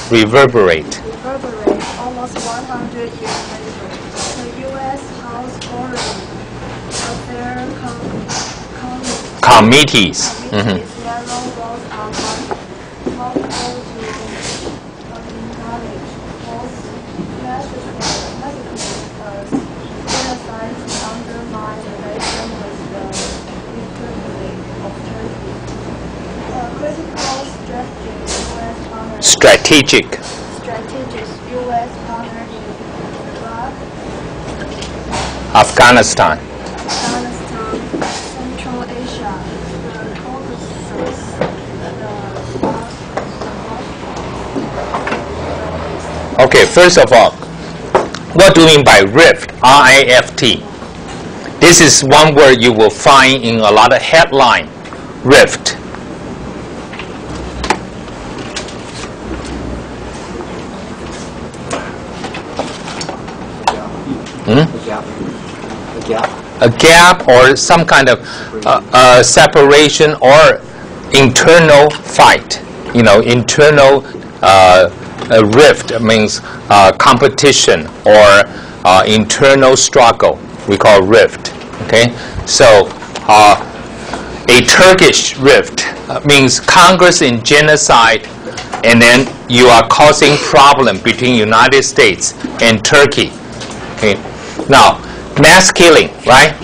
Reverberate. Almost 100 years later, the U.S. House Foreign Affairs Committees. narrow vote on multiple to acknowledge both massacres as genocide to undermine relation with the Republic of Turkey. Critical Strategic. U.S. partner in Iraq, Afghanistan, Central Asia, the Caucasus, Okay, first of all, what do you mean by rift? R-I-F-T. This is one word you will find in a lot of headline. Rift. A gap or some kind of separation or internal fight. You know, internal rift means competition or internal struggle. We call rift. Okay, so a Turkish rift means Congress in genocide, and then you are causing problem between United States and Turkey. Okay, now mass killing, right,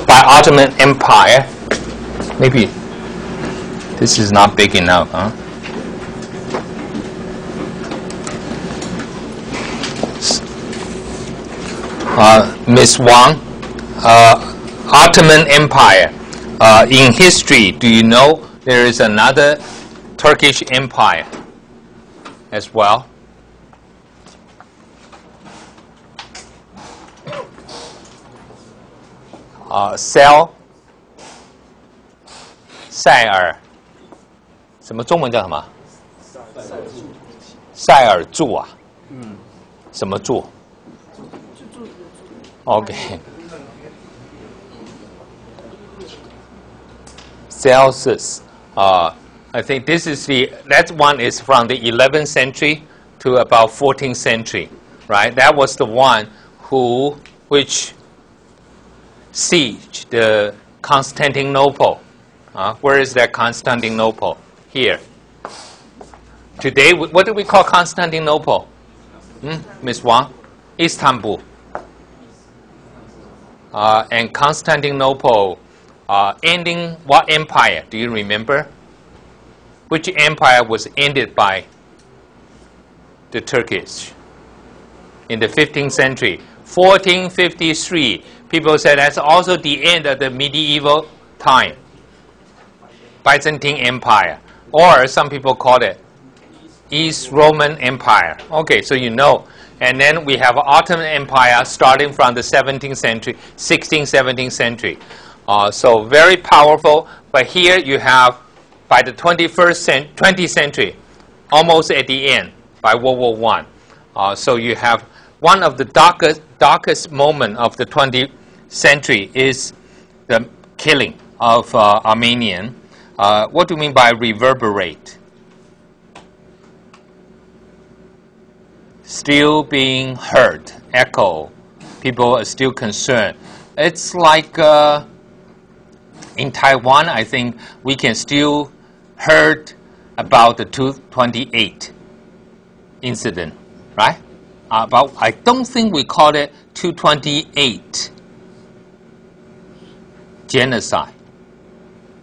by Ottoman Empire. Maybe this is not big enough, huh? Ms. Wang, Ottoman Empire. In history, do you know there is another Turkish Empire as well?塞尔，什么中文叫什么？塞尔柱啊？什么柱？Okay. Celsus. I think this is that one is from the 11th century to about 14th century, right? That was the one which sieged the Constantinople. Where is that Constantinople? Here. Today, what do we call Constantinople? Ms. Wang? Istanbul. And Constantinople ending what empire? Do you remember? Which empire was ended by the Turkish in the 15th century? 1453. People said that's also the end of the medieval time. Byzantine Empire. Or some people call it East Roman Empire. Okay, so you know. And then we have Ottoman Empire starting from the 17th century, 16th, 17th century. So very powerful. But here you have, by the 20th century, almost at the end, by World War I. So you have one of the darkest moment of the 20th century is the killing of Armenian. What do you mean by reverberate? Still being heard, echo. People are still concerned. It's like in Taiwan, I think we can still heard about the 228 incident, right? But I don't think we call it 228 genocide.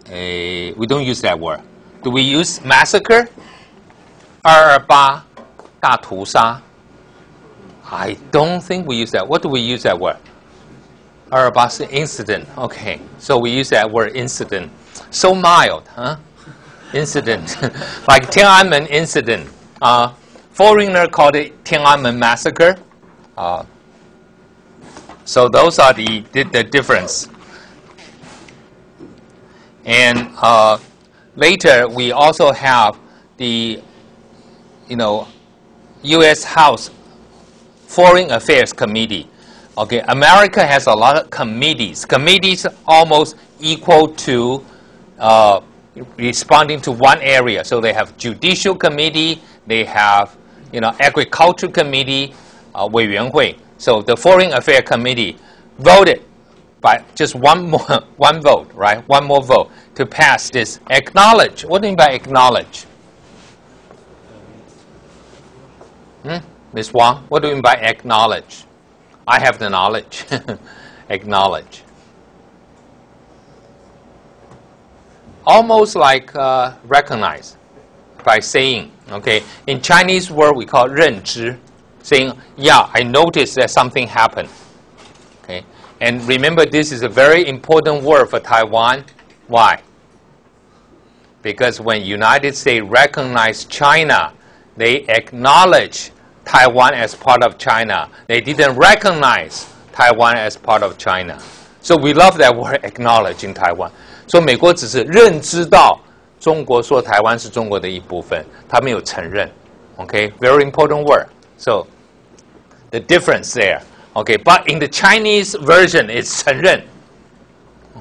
We don't use that word. Do we use massacre? 228大屠杀? I don't think we use that. What do we use that word? 228 incident. Okay, so we use that word incident. So mild, huh? Incident. Like Tiananmen incident. Foreigner called it Tiananmen massacre. So those are the difference. And later we also have the, U.S. House Foreign Affairs Committee. Okay, America has a lot of committees. Committees almost equal to responding to one area. So they have Judicial Committee, they have Agriculture Committee, 委员会. So the Foreign Affairs Committee voted by just one vote, right? One more vote to pass this. Acknowledge. What do you mean by acknowledge? Ms. Wang, what do you mean by acknowledge? I have the knowledge. Acknowledge. Almost like recognize by saying. Okay. In Chinese word we call 认知, saying, yeah, I noticed that something happened. Okay. And remember, this is a very important word for Taiwan. Why? Because when United States recognized China, they acknowledge Taiwan as part of China. They didn't recognize Taiwan as part of China. So we love that word acknowledge in Taiwan. So 美国只是认知到中国说台湾是中国的一部分，他没有承认。Okay, very important word. So the difference there. Okay, but in the Chinese version it's 承认.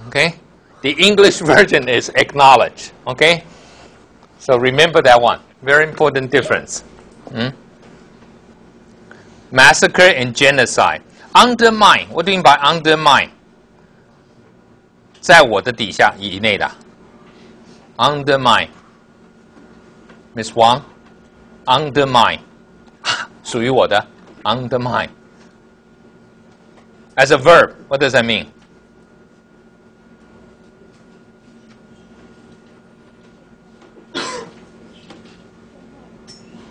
Okay, the English version is acknowledge. Okay, so remember that one. Very important difference. Massacre and genocide. Undermine. What do you mean by undermine? 在我的底下以内的 undermine. Miss Wang, undermine. 属于我的 undermine. As a verb, what does that mean?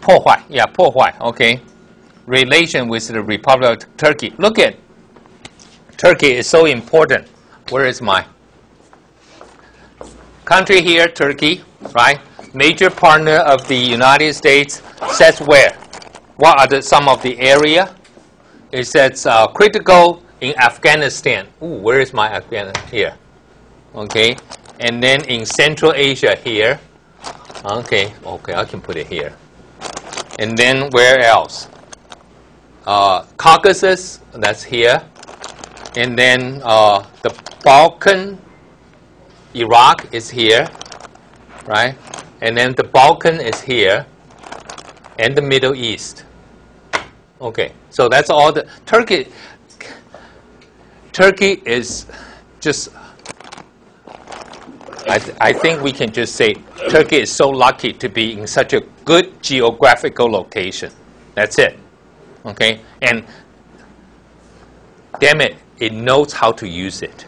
破坏 yeah, 破坏 okay. Relation with the Republic of Turkey. Look at Turkey is so important. Where is my country here? Turkey, right? Major partner of the United States. Says where? What are some of the area? It says critical in Afghanistan. Ooh, where is my Afghanistan? Here. Okay. And then in Central Asia here. Okay, I can put it here. And then where else? Caucasus, that's here. And then the Balkan, Iraq is here, right? And then the Balkan is here, and the Middle East. Okay, so that's all the Turkey is just, I think we can just say Turkey is so lucky to be in such a good geographical location. That's it. Okay, and damn it, it knows how to use it.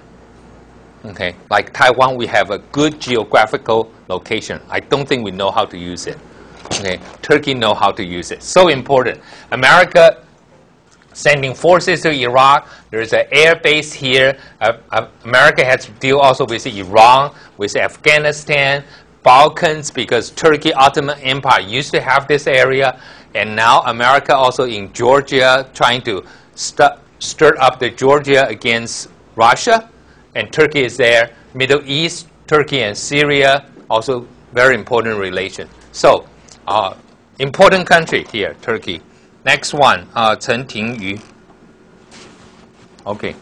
Okay, like Taiwan, we have a good geographical location. I don't think we know how to use it. Okay, Turkey know how to use it. So important. America sending forces to Iraq. There's an air base here. America has to deal also with Iran, with Afghanistan, Balkans, because Turkey Ottoman Empire used to have this area. And now America also in Georgia trying to stir up the Georgia against Russia. And Turkey is there. Middle East, Turkey and Syria, also very important relation. So, important country here, Turkey. Next one, Chen Tingyu. Okay.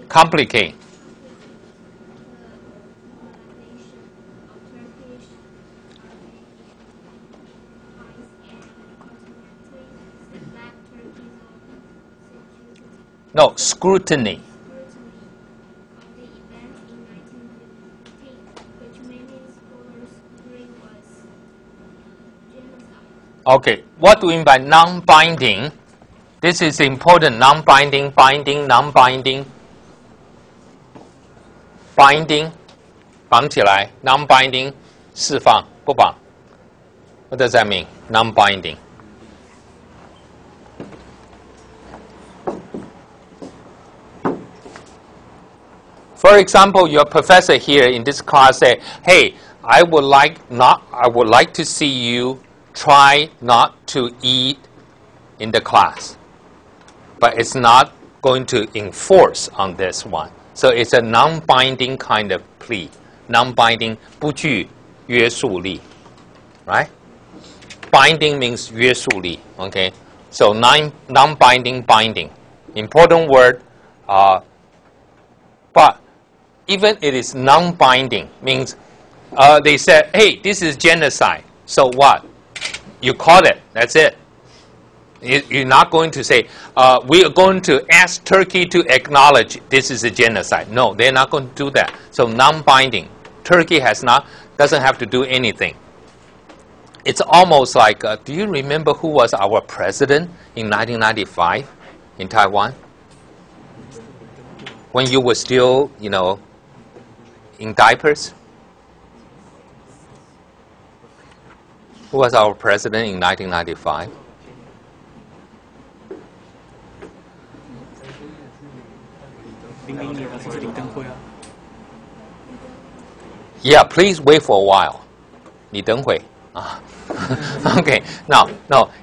Complicate. No, scrutiny. Okay, what do we mean by non-binding? This is important. Non-binding, binding, non-binding. Binding, 绑起来 non-binding, 释放不绑 What does that mean? Non-binding. For example, your professor here in this class say, "Hey, I would like to see you try not to eat in the class, but it's not going to enforce on this one. So it's a non-binding kind of plea. Non-binding 不具约束力 right? Binding means 约束力 okay? So non-binding, binding. Important word, but even it is non-binding means they said, hey, this is genocide. So what? You caught it. That's it. You're not going to say, we are going to ask Turkey to acknowledge this is a genocide. No, they're not going to do that. So non-binding. Turkey doesn't have to do anything. It's almost like, do you remember who was our president in 1995 in Taiwan? When you were still, in diapers? Who was our president in 1995? Yeah, please wait for a while. 你等会. Okay, no,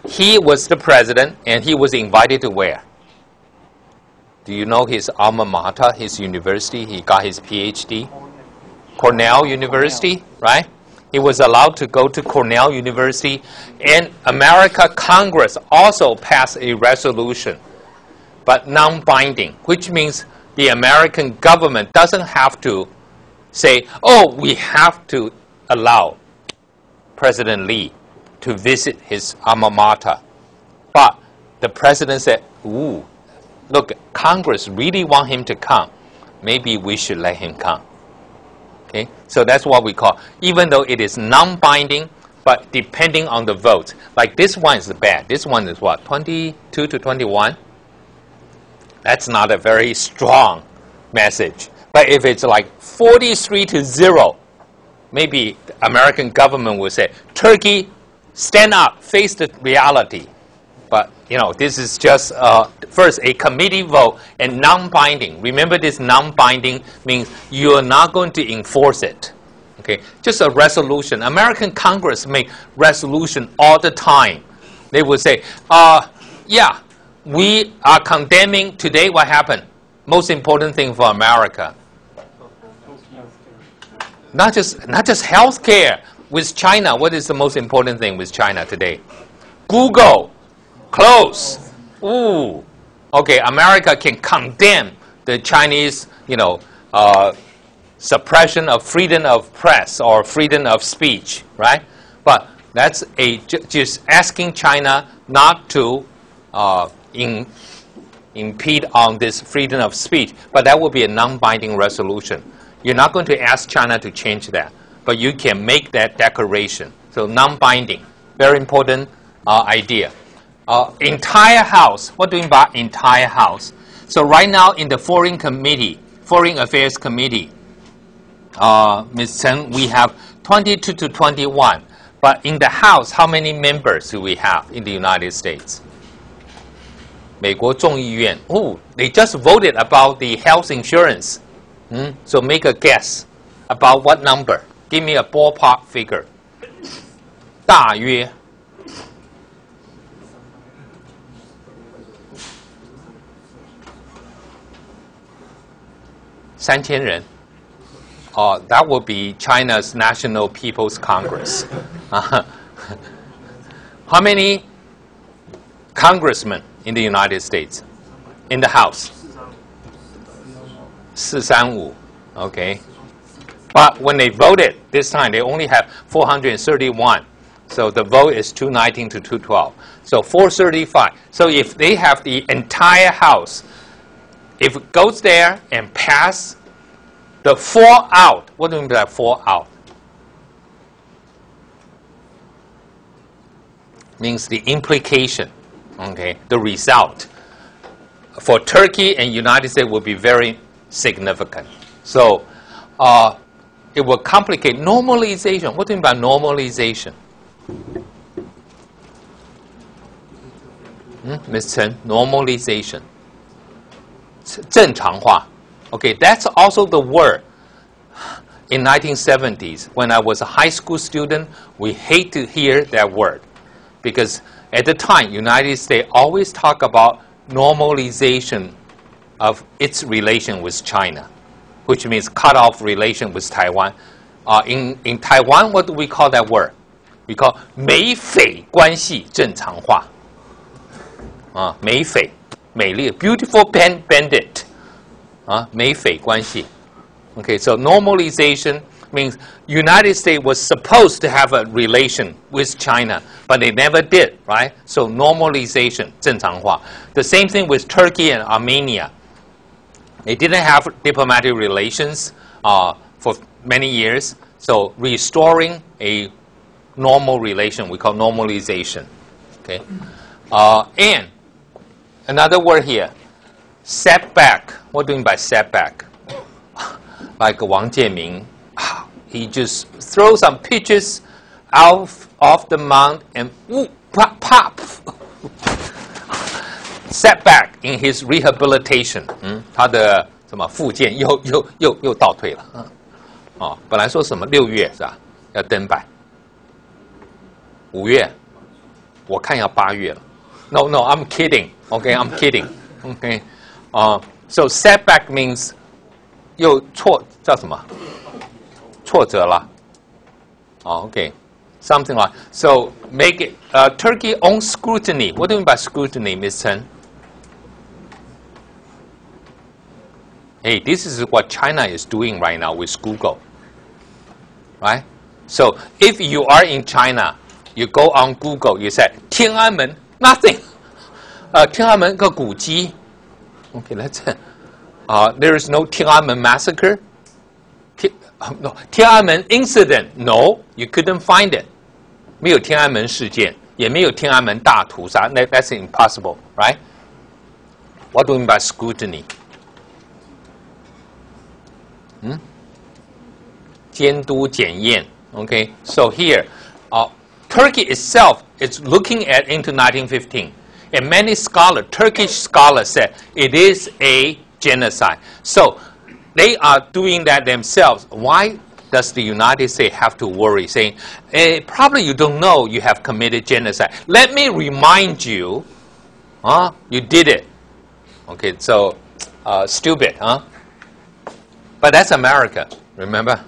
he was the president and he was invited to where? Do you know his alma mater, his university? He got his PhD? Cornell University, right? He was allowed to go to Cornell University, and America Congress also passed a resolution, but non-binding, which means the American government doesn't have to say, oh, we have to allow President Lee to visit his alma mater. But the president said, ooh, look, Congress really want him to come. Maybe we should let him come. Okay? So that's what we call, even though it is non-binding, but depending on the vote. Like this one is bad. This one is what, 22 to 21? That's not a very strong message. But if it's like 43 to 0, maybe the American government will say, Turkey, stand up, face the reality. But, this is just, first, a committee vote and non-binding. Remember, this non-binding means you are not going to enforce it. Okay? Just a resolution. American Congress make resolution all the time. They will say, yeah, we are condemning today what happened. Most important thing for America. Not just healthcare. With China, what is the most important thing with China today? Google, close. Ooh, okay. America can condemn the Chinese, suppression of freedom of press or freedom of speech, right? But that's just asking China not to impede on this freedom of speech. But that will be a non-binding resolution. You're not going to ask China to change that, but you can make that declaration. So non-binding, very important idea. Entire House, what do you mean by entire House? So right now in the Foreign Affairs Committee, Ms. Chen, we have 22 to 21. But in the House, how many members do we have in the United States? 美国众议院, oh, they just voted about the health insurance. So make a guess about what number. Give me a ballpark figure. 大约3000人. That will be China's National People's Congress. How many congressmen in the United States? In the House? 435. Okay. But when they voted this time, they only have 431. So the vote is 219 to 212. So 435. So if they have the entire House, if it goes there and pass the 4 out, what do you mean by 4 out? Means the implication, okay, the result for Turkey and United States will be very significant. So it will complicate normalization. What do you mean by normalization? Ms. Chen, normalization. 正常化. Okay, that's also the word. In 1970s, when I was a high school student, we hate to hear that word. because at the time, United States always talk about normalization of its relation with China, which means cut off relation with Taiwan. In Taiwan, what do we call that word? We call 美匪关系正常化。美匪，美丽 beautiful bandit。美匪关系。Okay, so normalization means United States was supposed to have a relation with China, but they never did, right? So normalization, 正常化. The same thing with Turkey and Armenia. They didn't have diplomatic relations for many years, so restoring a normal relation, we call normalization. Okay, and another word here, setback. What do you mean by setback? Like Wang Jianming, he just throws some pitches out of the mound and pop, pop. Setback in his rehabilitation. 他的什么复健又倒退了。本来说什么6月是吧？要登板。5月，我看要8月了。No, I'm kidding. Okay, I'm kidding. Okay, so setback means 又叫什么？挫折了。Okay, something like so. Make it Turkey on scrutiny. What do you mean by scrutiny, Ms. Chen? Hey, this is what China is doing right now with Google, right? So if you are in China, you go on Google, you say 天安门 nothing. 天安门个古迹 Okay, let's. There is no 天安门 massacre. No, 天安门 incident. No, you couldn't find it. 没有天安门事件，也没有天安门大屠杀。That's impossible, right? What do you mean by scrutiny? 监督检验 Okay, so here, Turkey itself is looking at into 1915, and many scholars, Turkish scholars, said it is a genocide. So they are doing that themselves. Why does the United States have to worry, saying, probably you don't know you have committed genocide. Let me remind you, you did it. Okay, so stupid, huh? But that's America, remember?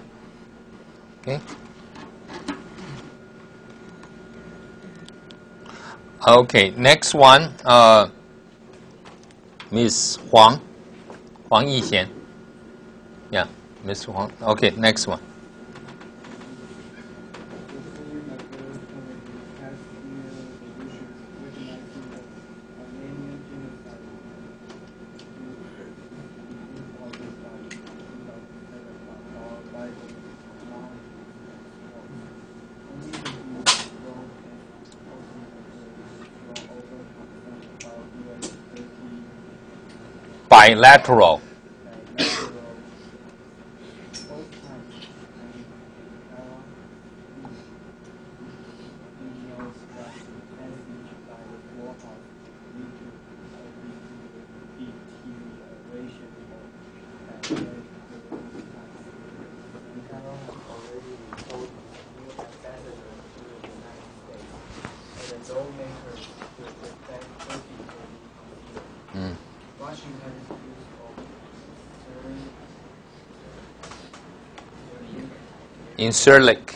Okay. Okay, next one, Ms. Huang Yixian. Yeah, Ms. Huang. Okay, next one. Bilateral. Incirlic.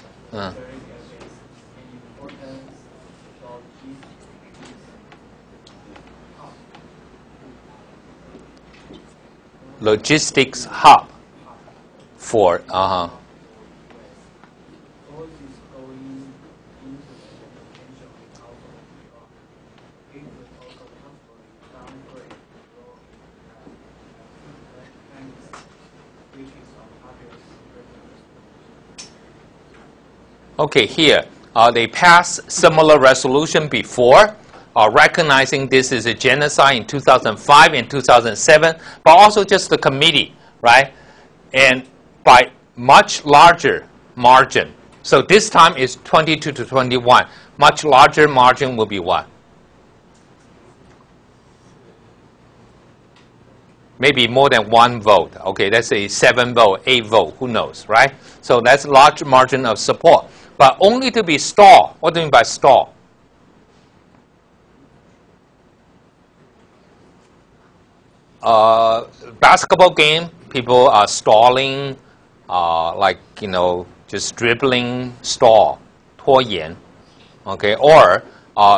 Logistics hub for Okay, here they passed similar resolution before, recognizing this is a genocide in 2005 and 2007, but also just the committee, right? And by much larger margin. So this time is 22 to 21. Much larger margin will be what? Maybe more than 1 vote. Okay, let's say 7 vote, 8 vote, who knows, right? So that's large margin of support. But only to be stalled. What do you mean by stall? basketball game, people are stalling, like, just dribbling, stall, 拖延, okay? Or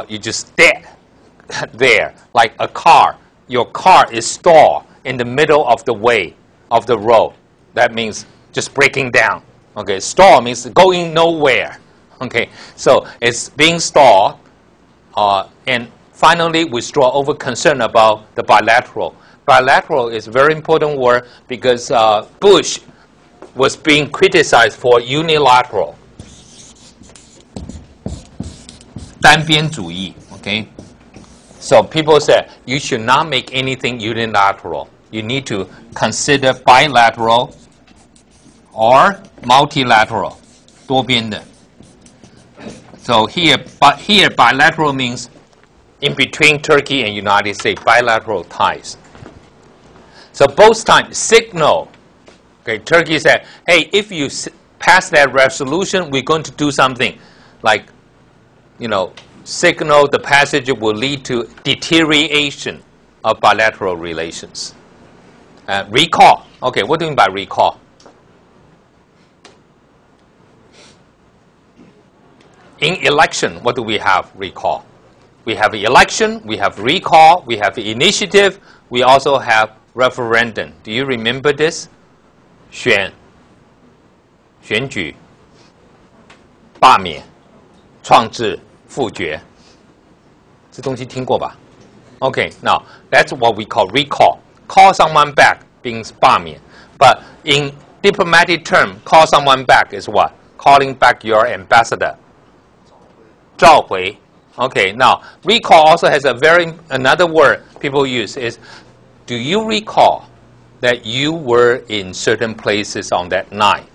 you just dead there, like a car. Your car is stalled in the middle of the way, of the road. That means just breaking down. Okay, stall means going nowhere. Okay, so it's being stalled. And finally, withdraw over concern about the bilateral. Bilateral is a very important word because Bush was being criticized for unilateral. 单边主义, okay? So people said you should not make anything unilateral. You need to consider bilateral or multilateral, 多边的. So here bilateral means in between Turkey and United States, bilateral ties. So both times signal. Okay, Turkey said, hey, if you pass that resolution, we're going to do something like, signal the passage will lead to deterioration of bilateral relations. Recall. Okay, what do you mean by recall? In election, what do we have? Recall. We have election, we have recall, we have initiative, we also have referendum. Do you remember this? 选举罢免创制复决这东西听过吧 Okay, now that's what we call recall. Call someone back means 罢免 But in diplomatic term, call someone back is what? Calling back your ambassador. 召回 Okay, now recall also has another word people use is do you recall that you were in certain places on that night?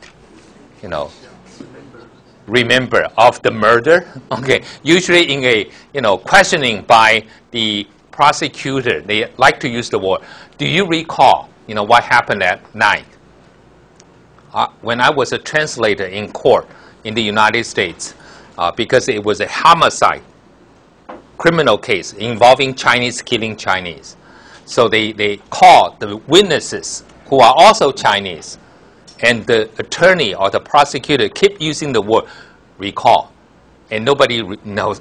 Remember of the murder? Okay, usually in a questioning by the prosecutor, they like to use the word, do you recall, what happened that night? When I was a translator in court in the United States, because it was a homicide, criminal case involving Chinese killing Chinese. So they called the witnesses who are also Chinese. And the attorney or the prosecutor keep using the word recall. And nobody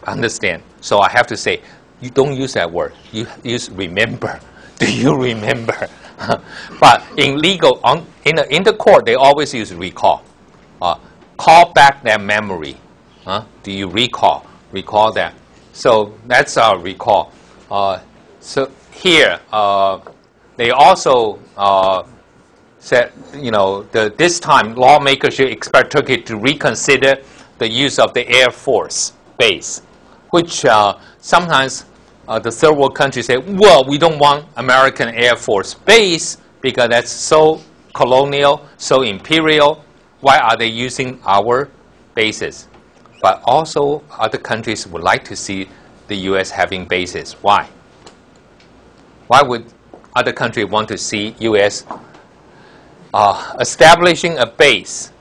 understand. So I have to say, you don't use that word. You use remember. Do you remember? But in legal, in the court, they always use recall. Call back that memory. Do you recall? Recall that. So that's our recall. So here, they also said, this time lawmakers should expect Turkey to reconsider the use of the Air Force base, which sometimes the third world countries say, well, we don't want American Air Force base because that's so colonial, so imperial. Why are they using our bases? But also other countries would like to see the U.S. having bases. Why? Why would other countries want to see U.S. Establishing a base?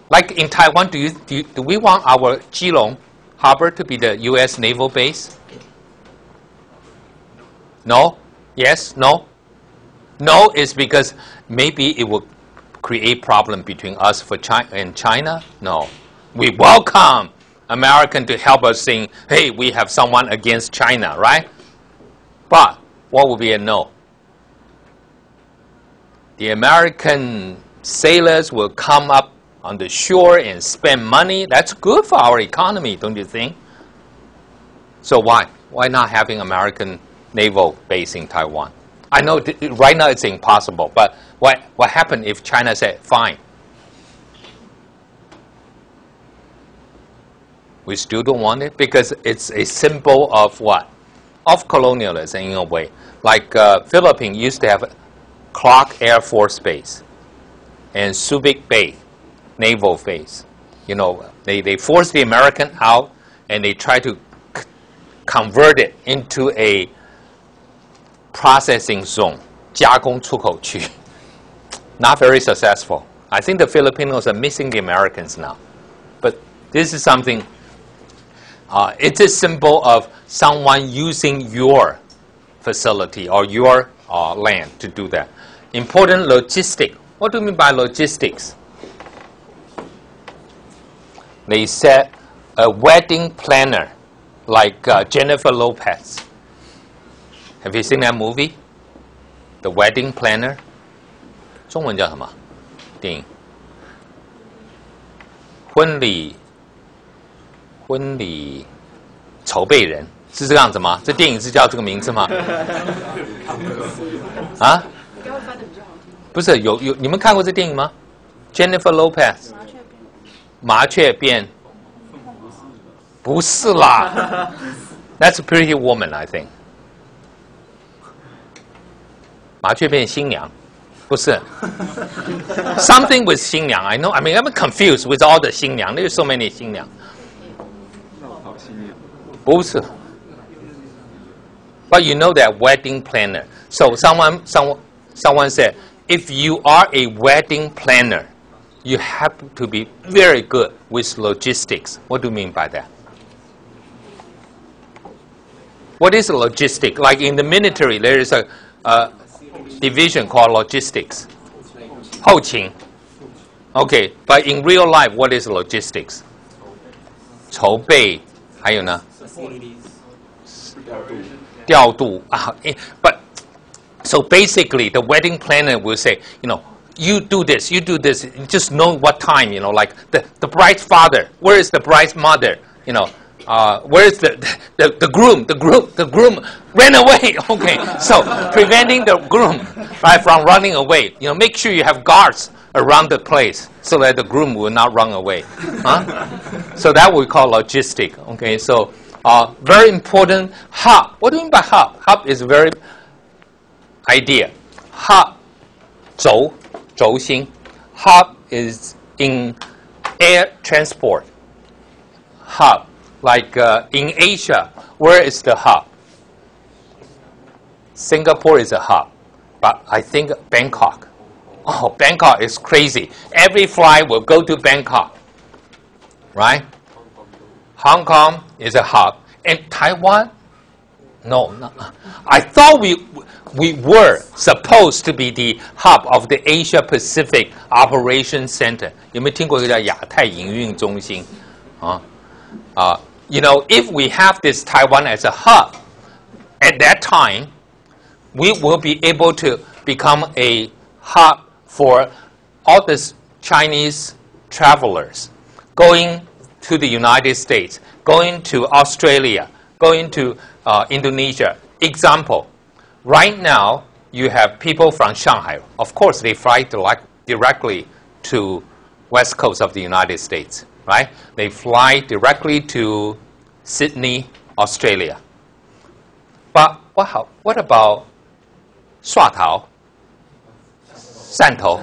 Like in Taiwan, do we want our Keelung Harbor to be the U.S. naval base? No? Yes? No? No is because maybe it will create problem between us and China? No. We welcome American to help us saying, hey, we have someone against China, right? But what would be a no? The American sailors will come up on the shore and spend money. That's good for our economy, don't you think? So why? Why not having American naval base in Taiwan? I know right now it's impossible, but what happened if China said, fine? We still don't want it because it's a symbol of what? Of colonialism in a way. Like Philippines used to have Clark Air Force Base and Subic Bay Naval Base. They forced the American out and they try to convert it into a processing zone, 加工出口区. Not very successful. I think the Filipinos are missing the Americans now. But this is something, it's a symbol of someone using your facility or your land to do that. Important logistic. What do you mean by logistics? They said a wedding planner like Jennifer Lopez. Have you seen that movie? The Wedding Planner? 中文叫什么？电影？婚礼筹备人是这个样子吗？这电影是叫这个名字吗？啊？不是有你们看过这电影吗 ？Jennifer Lopez。麻雀变。不是啦。That's a Pretty Woman, I think. 麻雀变新娘，不是 ？Something with 新娘 I know. I mean, I'm confused with all the 新娘. There's so many 新娘。不是。But you know that wedding planner. So someone said, if you are a wedding planner, you have to be very good with logistics. What do you mean by that? What is logistic? Like in the military, there is a division called logistics. 后勤. Okay, but in real life, what is logistics? 筹备，还有呢？调度啊。But so basically, the wedding planner will say, you do this, you just know what time, like the bride's father, where is the bride's mother, where is the groom? The groom ran away. Okay, so preventing the groom from running away. Make sure you have guards around the place so that the groom will not run away. So that we call logistic. Okay, so very important. Hub. What do you mean by hub? Hub is very idea. Hub. 轴心. Hub is in air transport. Hub. Like in Asia, where is the hub? Singapore is a hub, but I think Bangkok. Oh, Bangkok is crazy. Every flight will go to Bangkok, right? Hong Kong is a hub. And Taiwan? No. I thought we were supposed to be the hub of the Asia Pacific Operations Center. 有没有听过一个叫亚太营运中心？if we have this Taiwan as a hub, at that time, we will be able to become a hub for all these Chinese travelers going to the United States, going to Australia, going to Indonesia. Example, right now, you have people from Shanghai. Of course, they fly directly to West Coast of the United States. Right? They fly directly to Sydney, Australia. But what about 刷头, 汕头?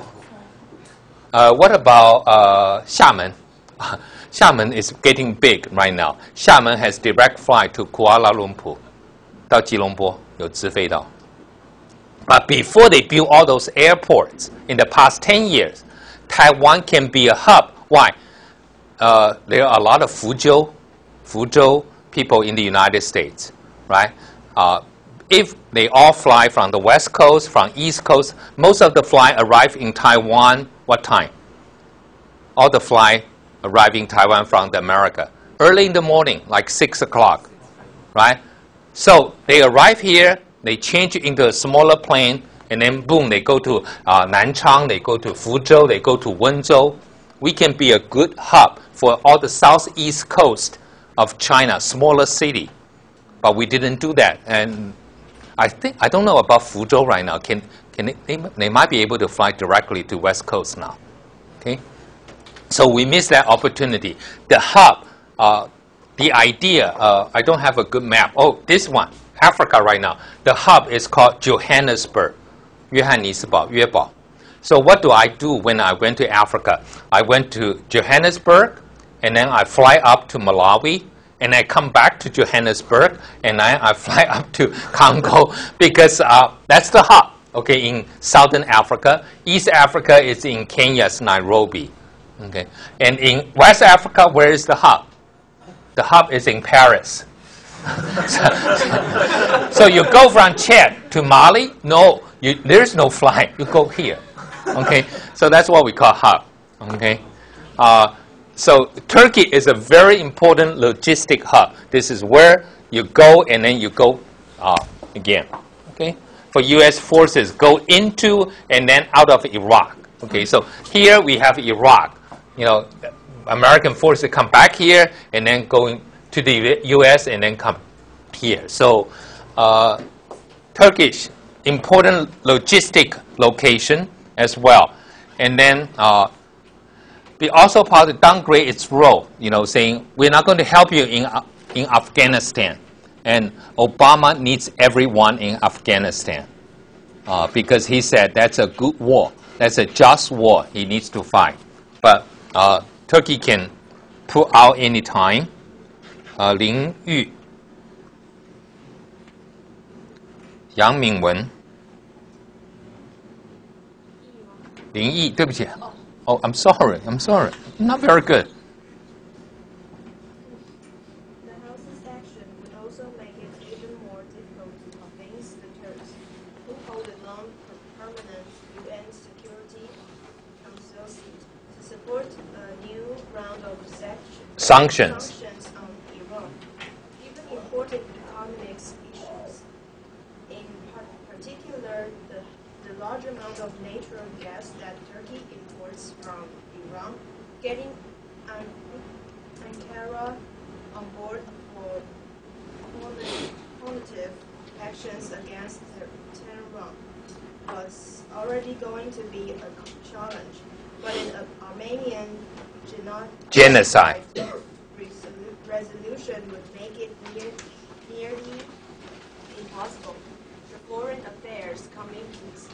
What about 厦门? 厦门 is getting big right now. 厦门 has direct flight to Kuala Lumpur. 到吉隆坡有直飞道. But before they build all those airports, in the past 10 years, Taiwan can be a hub. Why? There are a lot of Fuzhou people in the United States, right? If they all fly from the West Coast, from East Coast, most of the flight arrive in Taiwan, what time? All the flight arrive in Taiwan from America. Early in the morning, like 6 o'clock, right? So they arrive here, they change into a smaller plane, and then boom, they go to Nanchang, they go to Fuzhou, they go to Wenzhou. We can be a good hub for all the southeast coast of China, smaller city. But we didn't do that. And I don't know about Fuzhou right now. They might be able to fly directly to West Coast now. Okay? So we missed that opportunity. The hub, the idea, I don't have a good map. Oh, this one, Africa right now. The hub is called Johannesburg. 约翰尼斯堡, 约堡. So what do I do when I went to Africa? I went to Johannesburg, and then I fly up to Malawi, and I come back to Johannesburg, and then I fly up to Congo, because that's the hub, okay, in Southern Africa. East Africa is in Kenya's Nairobi, okay. And in West Africa, where is the hub? The hub is in Paris. So you go from Chad to Mali? No, there's no flight. You go here. Okay, so that's what we call hub. Okay, so Turkey is a very important logistic hub. This is where you go and then you go again. Okay, for U.S. forces go into and then out of Iraq. Okay, so here we have Iraq. You know, American forces come back here and then going to the U.S. and then come here. So Turkish important logistic location as well. And then we also probably downgrade its role, you know, saying we're not going to help you in Afghanistan. And Obama needs everyone in Afghanistan because he said that's a good war. That's a just war he needs to fight. But Turkey can pull out any time. 林玉、杨敏文、林毅，对不起。Oh, I'm sorry. I'm sorry. Not very good. The House's action would also make it even more difficult to convince the Turks, who hold a non-permanent UN Security Council seat, to support a new round of sanctions on Iran, even important economic issues. In particular, the large amount of natural gas that Turkey imports from Iran, getting Ankara on board for punitive actions against Tehran was already going to be a challenge, but an Armenian genocide resolution would make it nearly impossible. The Foreign Affairs Committee's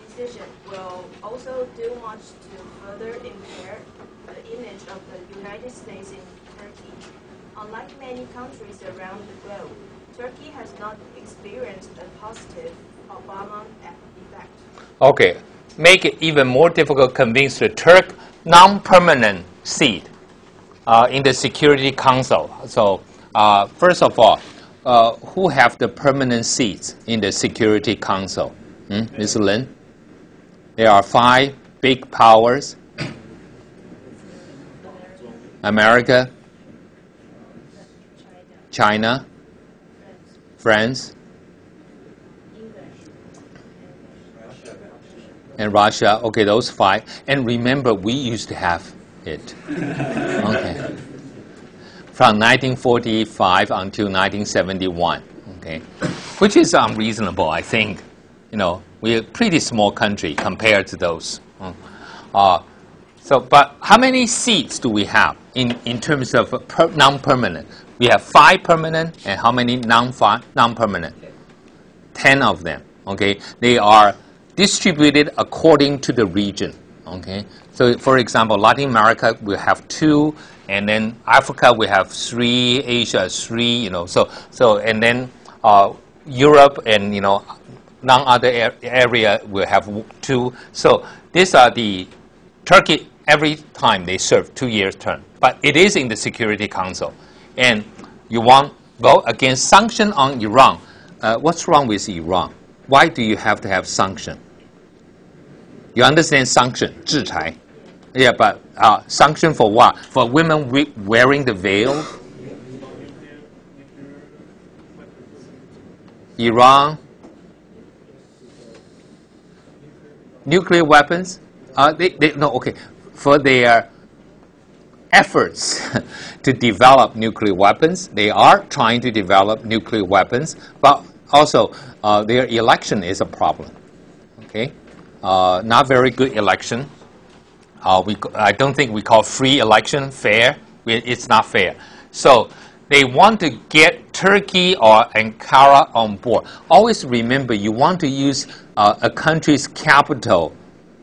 decision will also do much to further impair the image of the United States in Turkey. Unlike many countries around the globe, Turkey has not experienced a positive Obama effect. Okay, make it even more difficult to convince the Turk non-permanent seat in the Security Council. So first of all, who have the permanent seats in the Security Council? Ms. Lin? There are 5 big powers. America, China, France, and Russia. Okay, those 5. And remember, we used to have it. Okay. From 1945 until 1971. Okay, which is unreasonable, I think. You know, we're a pretty small country compared to those. But how many seats do we have in terms of non-permanent? We have 5 permanent, and how many non-permanent? 10 of them. Okay, they are distributed according to the region. Okay, so for example, Latin America we have 2, and then Africa we have 3, Asia 3. You know, so and then Europe and none other area will have 2. So these are the Turkey. Every time they serve 2-year term, but it is in the Security Council, and you want vote against sanction on Iran. What's wrong with Iran? Why do you have to have sanction? You understand sanction, 制裁. Yeah, but sanction for what? For women wearing the veil? Iran? Nuclear weapons? No, okay. For their efforts to develop nuclear weapons, they are trying to develop nuclear weapons, but also their election is a problem. Okay, not very good election. I don't think we call free election fair. It's not fair. So they want to get Turkey or Ankara on board. Always remember, you want to use a country's capital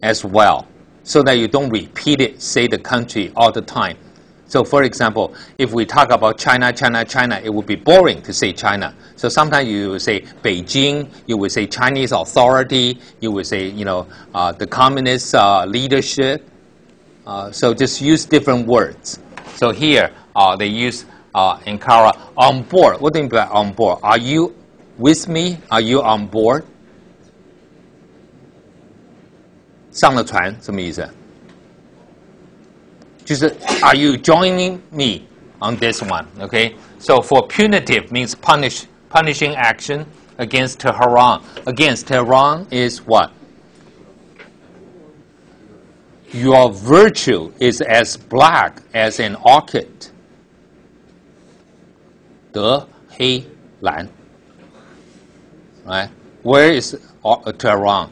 as well, so that you don't repeat it, say the country all the time. So for example, if we talk about China, it would be boring to say China. So sometimes you will say Beijing, you will say Chinese authority, you will say, the communist leadership. So just use different words. So here they use Ankara on board. What do you mean by on board? Are you with me? Are you on board? 上了船什么意思？就是 Are you joining me on this one? Okay. So for punitive means punishing action against Tehran. Against Tehran is what? Your virtue is as black as an orchid. 德黑蓝 Right? Where is Tehran?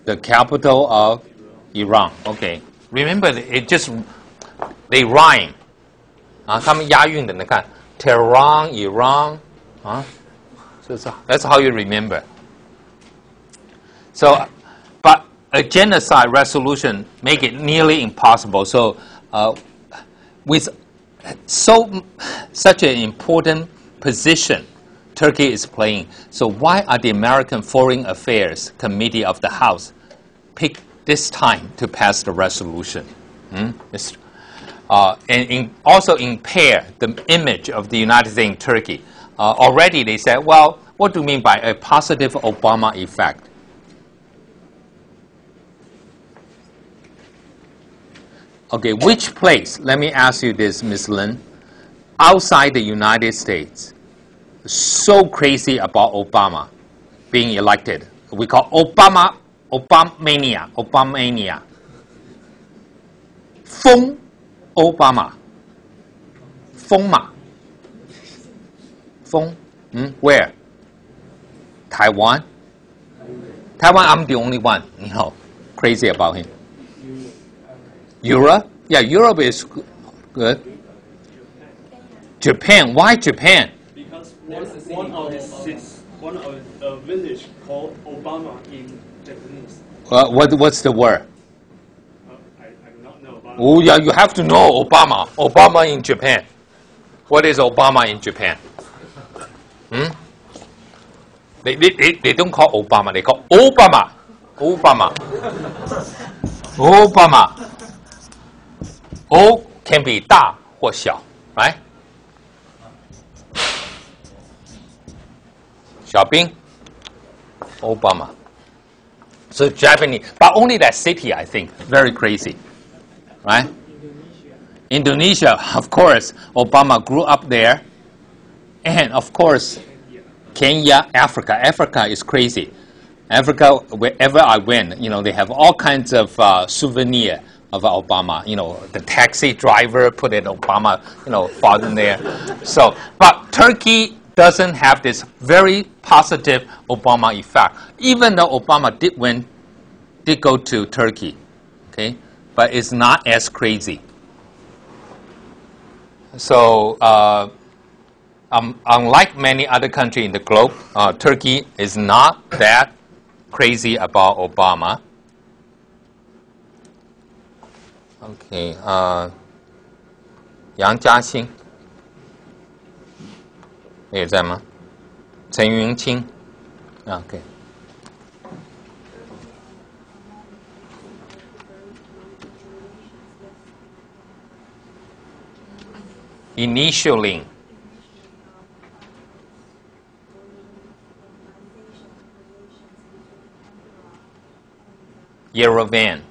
The capital of Iran. Okay. Remember, it just they rhyme. 他们押韵的，你看 Tehran, Iran. So that's how you remember. So, but a genocide resolution make it nearly impossible. So, with such an important position Turkey is playing, so why are the American Foreign Affairs Committee of the House pick this time to pass the resolution? And also impair the image of the United States in Turkey. Already they said, well, what do you mean by a positive Obama effect? Okay, which place, let me ask you this, Ms. Lin, outside the United States, so crazy about Obama being elected? We call Obamania. 疯 Obama. 疯嘛 疯 Where? Taiwan? Taiwan, I'm the only one, crazy about him. Europe? Yeah, Europe is good. Japan. Why Japan? Because one of the village called Obama in Japanese. What's the word? I do not know about. Oh yeah, you have to know Obama. Obama in Japan. What is Obama in Japan? They don't call Obama. They call Obama. Obama. Obama. O can be 大或小 right? 小兵 Obama. So Japanese, but only that city, I think, very crazy, right? Indonesia, of course, Obama grew up there, and of course, Kenya, Africa. Africa is crazy. Africa, wherever I went, they have all kinds of souvenir of Obama. The taxi driver put an Obama, father there. So, but Turkey doesn't have this very positive Obama effect, even though Obama did go to Turkey, okay, but it's not as crazy. So, unlike many other countries in the globe, Turkey is not that crazy about Obama. Okay, 杨嘉欣也在吗？陈云清 ，OK。Initialing. Yerevan.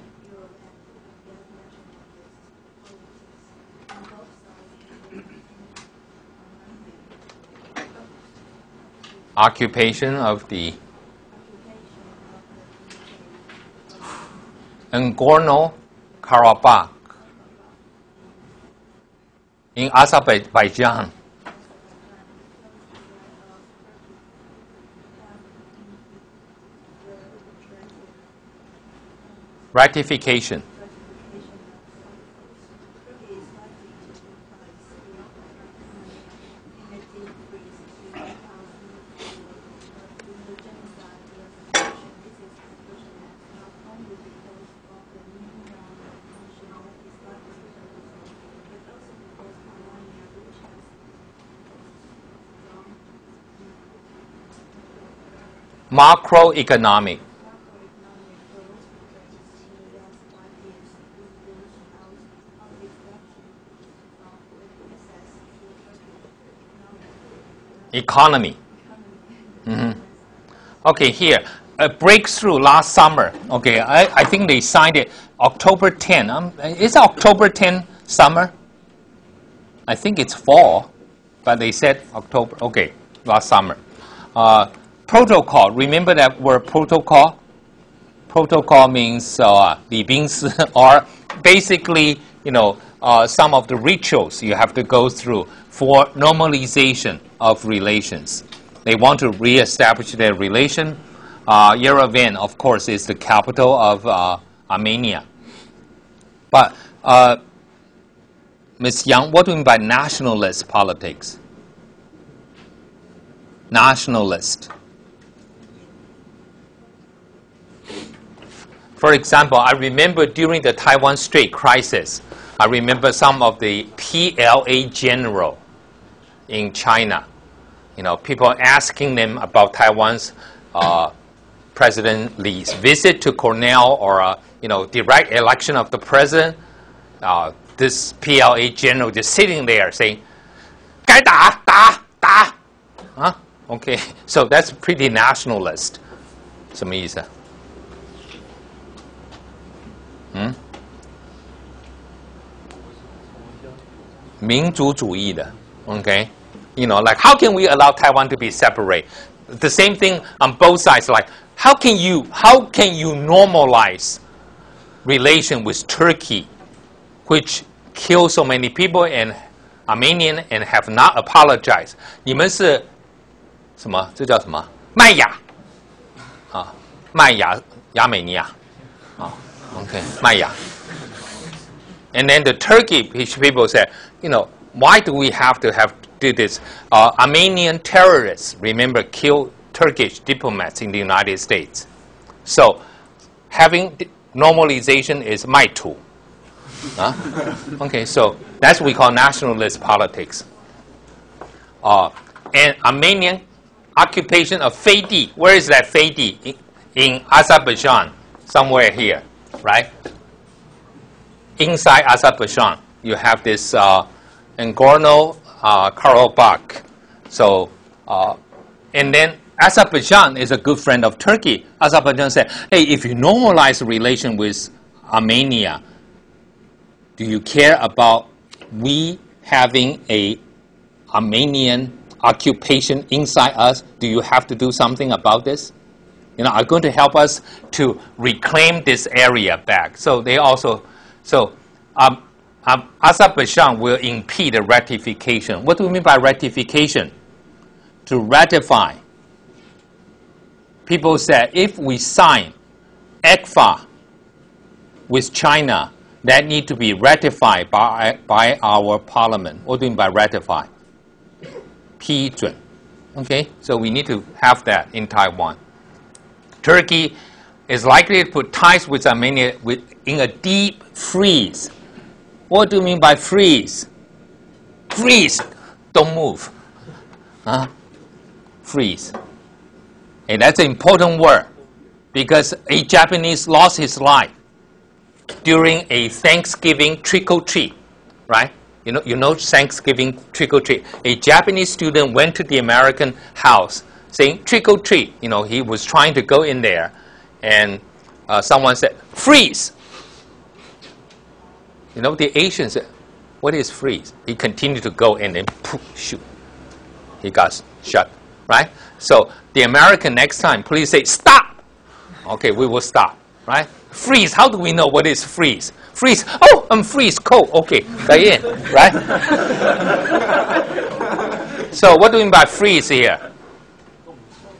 Occupation of the Nagorno-Karabakh in Azerbaijan. Ratification. Macroeconomic. Economy. Okay, here, a breakthrough last summer. Okay, I think they signed it October 10. Is October 10 summer? I think it's fall, but they said October. Okay, last summer. Protocol. Remember that word protocol? Protocol means 礼宾司, or basically, some of the rituals you have to go through for normalization of relations. They want to reestablish their relation. Yerevan, of course, is the capital of Armenia. But Ms. Yang, what do you mean by nationalist politics? Nationalist. For example, I remember during the Taiwan Strait crisis, I remember some of the PLA general in China. People asking them about Taiwan's President Li's visit to Cornell or direct election of the president. This PLA general just sitting there saying, 该打打打. Huh? Okay, so that's pretty nationalist. 什么意思？民族主义的 okay? Like how can we allow Taiwan to be separate? The same thing on both sides. Like how can you normalize relation with Turkey, which killed so many people and Armenian and have not apologized? 你们是什么？这叫什么？麦雅啊，麦雅亚美尼亚啊 ，OK， 麦雅。And then the Turkey people said, why do we have to do this? Armenian terrorists, remember, killed Turkish diplomats in the United States. So having normalization is 卖土. Okay, so that's what we call nationalist politics. And Armenian occupation of Fedi. Where is that Fedi? In Azerbaijan, somewhere here, right? Inside Azerbaijan, you have this Nagorno-Karabakh. So, and then Azerbaijan is a good friend of Turkey. Azerbaijan said, hey, if you normalize relation with Armenia, do you care about we having a Armenian occupation inside us? Do you have to do something about this? Are going to help us to reclaim this area back. So they also, Azerbaijan will impede the ratification. What do we mean by ratification? To ratify. People said if we sign ECFA with China, that need to be ratified by our parliament. What do you mean by ratify? 批准. Okay, so we need to have that in Taiwan. Turkey is likely to put ties with Armenia in a deep freeze. What do you mean by freeze? Freeze, don't move. Freeze. And that's an important word because a Japanese lost his life during a Thanksgiving trick-or-treat, right? You know Thanksgiving trick-or-treat. A Japanese student went to the American house saying trick-or-treat. He was trying to go in there, and someone said, freeze. The Asian said, what is freeze? He continued to go and then poof, shoot. He got shot, right? So the American next time, please say, stop. Okay, we will stop, right? Freeze, how do we know what is freeze? Freeze, oh, I'm freeze, cold. Okay, right? So what do we mean by freeze here?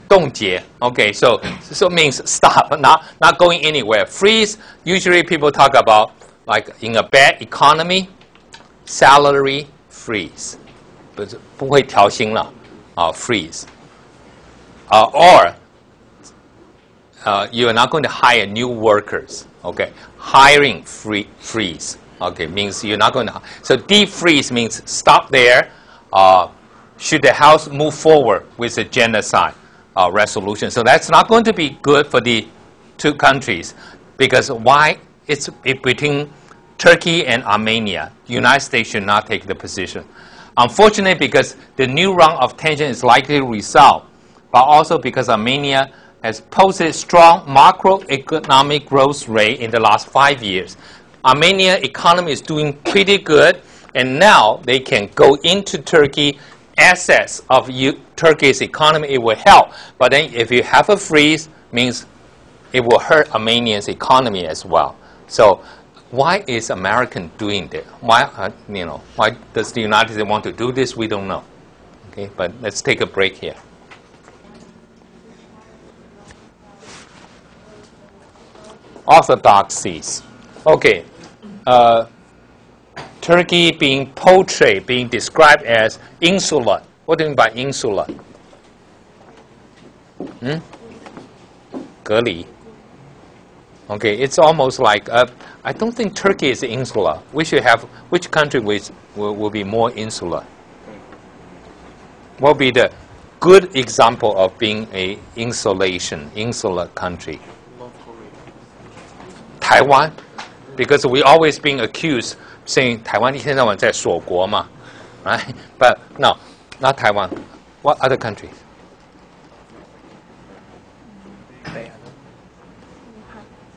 冻结. Okay, so it means stop, not going anywhere. Freeze, usually people talk about like in a bad economy, salary freeze. But 不会调薪了, freeze. Or you are not going to hire new workers. Okay, hiring freeze. Okay, means you're not going to. So deep freeze means stop there. Should the House move forward with a genocide resolution? So that's not going to be good for the two countries because why? It's between Turkey and Armenia. The United States should not take the position. Unfortunately, because the new round of tension is likely to resolve, but also because Armenia has posted strong macroeconomic growth rate in the last 5 years. Armenia economy is doing pretty good, and now they can go into Turkey. Assets of Turkey's economy, it will help. But then if you have a freeze, means it will hurt Armenia's economy as well. So why is American doing that? Why, why does the United States want to do this? We don't know. Okay, but let's take a break here. Orthodoxies. Okay. Turkey being portrayed, being described as insular. What do you mean by insular? 隔离. Okay, it's almost like, I don't think Turkey is insular. We should have, which country will be more insular? What will be the good example of being a insular country? Taiwan, because we always being accused saying Taiwan 一天到晚在锁国嘛, right? But no, not Taiwan. What other countries?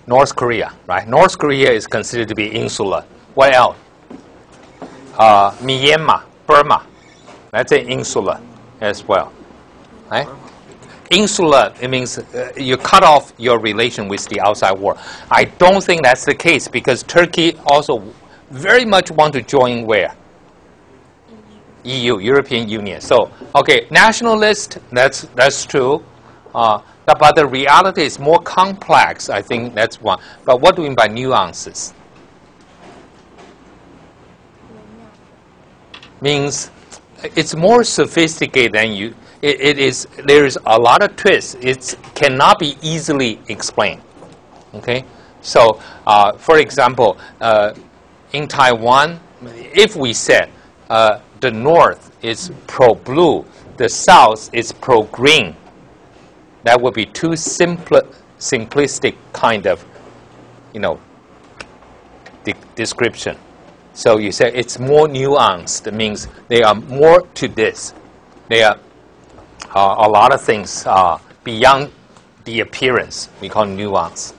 North Korea, right? North Korea is considered to be insular. What else? Myanmar, Burma. That's an insular as well, right? Insular, it means you cut off your relation with the outside world. I don't think that's the case because Turkey also very much want to join where? EU, European Union. So, okay, nationalist, that's true. But the reality is more complex. I think that's one. But what do we mean by nuances? Means it's more sophisticated than you. There is a lot of twists. It cannot be easily explained. Okay, so for example, in Taiwan, if we said the North is pro-blue, the South is pro-green, that would be too simplistic kind of, description. So you say it's more nuanced. It means there are more to this. There are a lot of things beyond the appearance. We call nuance.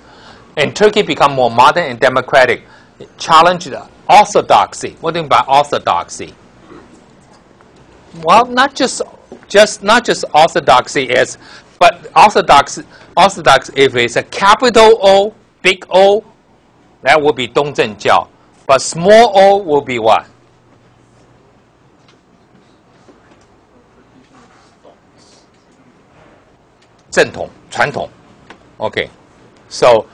And Turkey become more modern and democratic. Challenge the orthodoxy. What do you mean by orthodoxy? Well, not just orthodoxy but orthodox if it's a capital O, big O, that would be 东正教. But small O will be what?正统, 传统. Okay. So,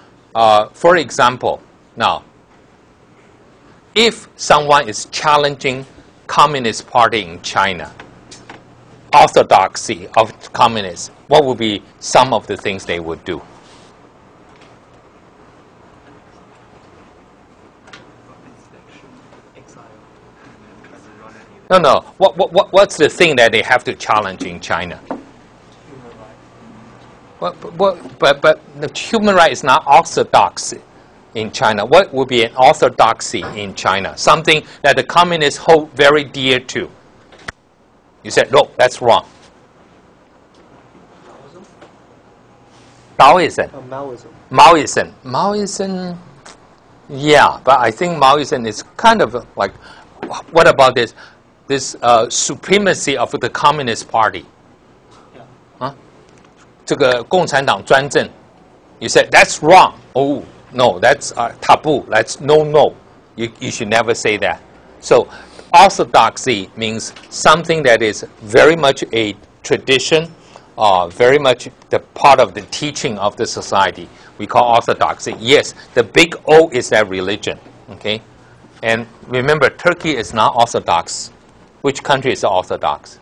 for example, now, if someone is challenging Communist Party in China, orthodoxy of communists, what would be some of the things they would do? No. What's the thing that they have to challenge in China? But the human right is not orthodox in China. What would be an orthodoxy in China? Something that the communists hold very dear to. You said, no, that's wrong. Taoism. Maoism, yeah, but I think Maoism is kind of like, what about this supremacy of the Communist Party? Huh? 这个共产党专政. You said, that's wrong. Oh, no, that's taboo. That's no. You should never say that. So, orthodoxy means something that is very much a tradition, very much the part of the teaching of the society. We call orthodoxy. Yes, the big O is that religion. Okay, and remember, Turkey is not orthodox. Which country is orthodox?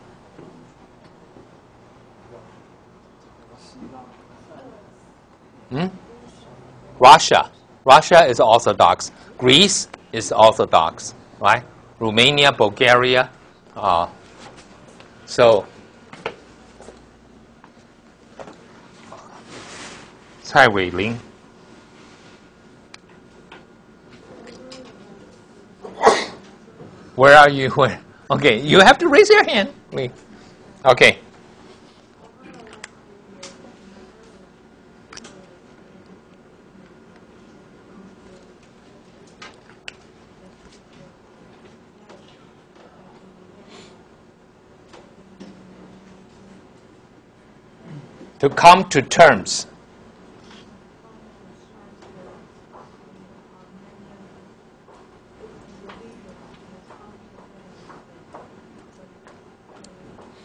Russia. Russia is orthodox. Greece is orthodox, right? Romania, Bulgaria. So, Cai Weiling. Where are you? Okay, you have to raise your hand. Okay. To come to terms.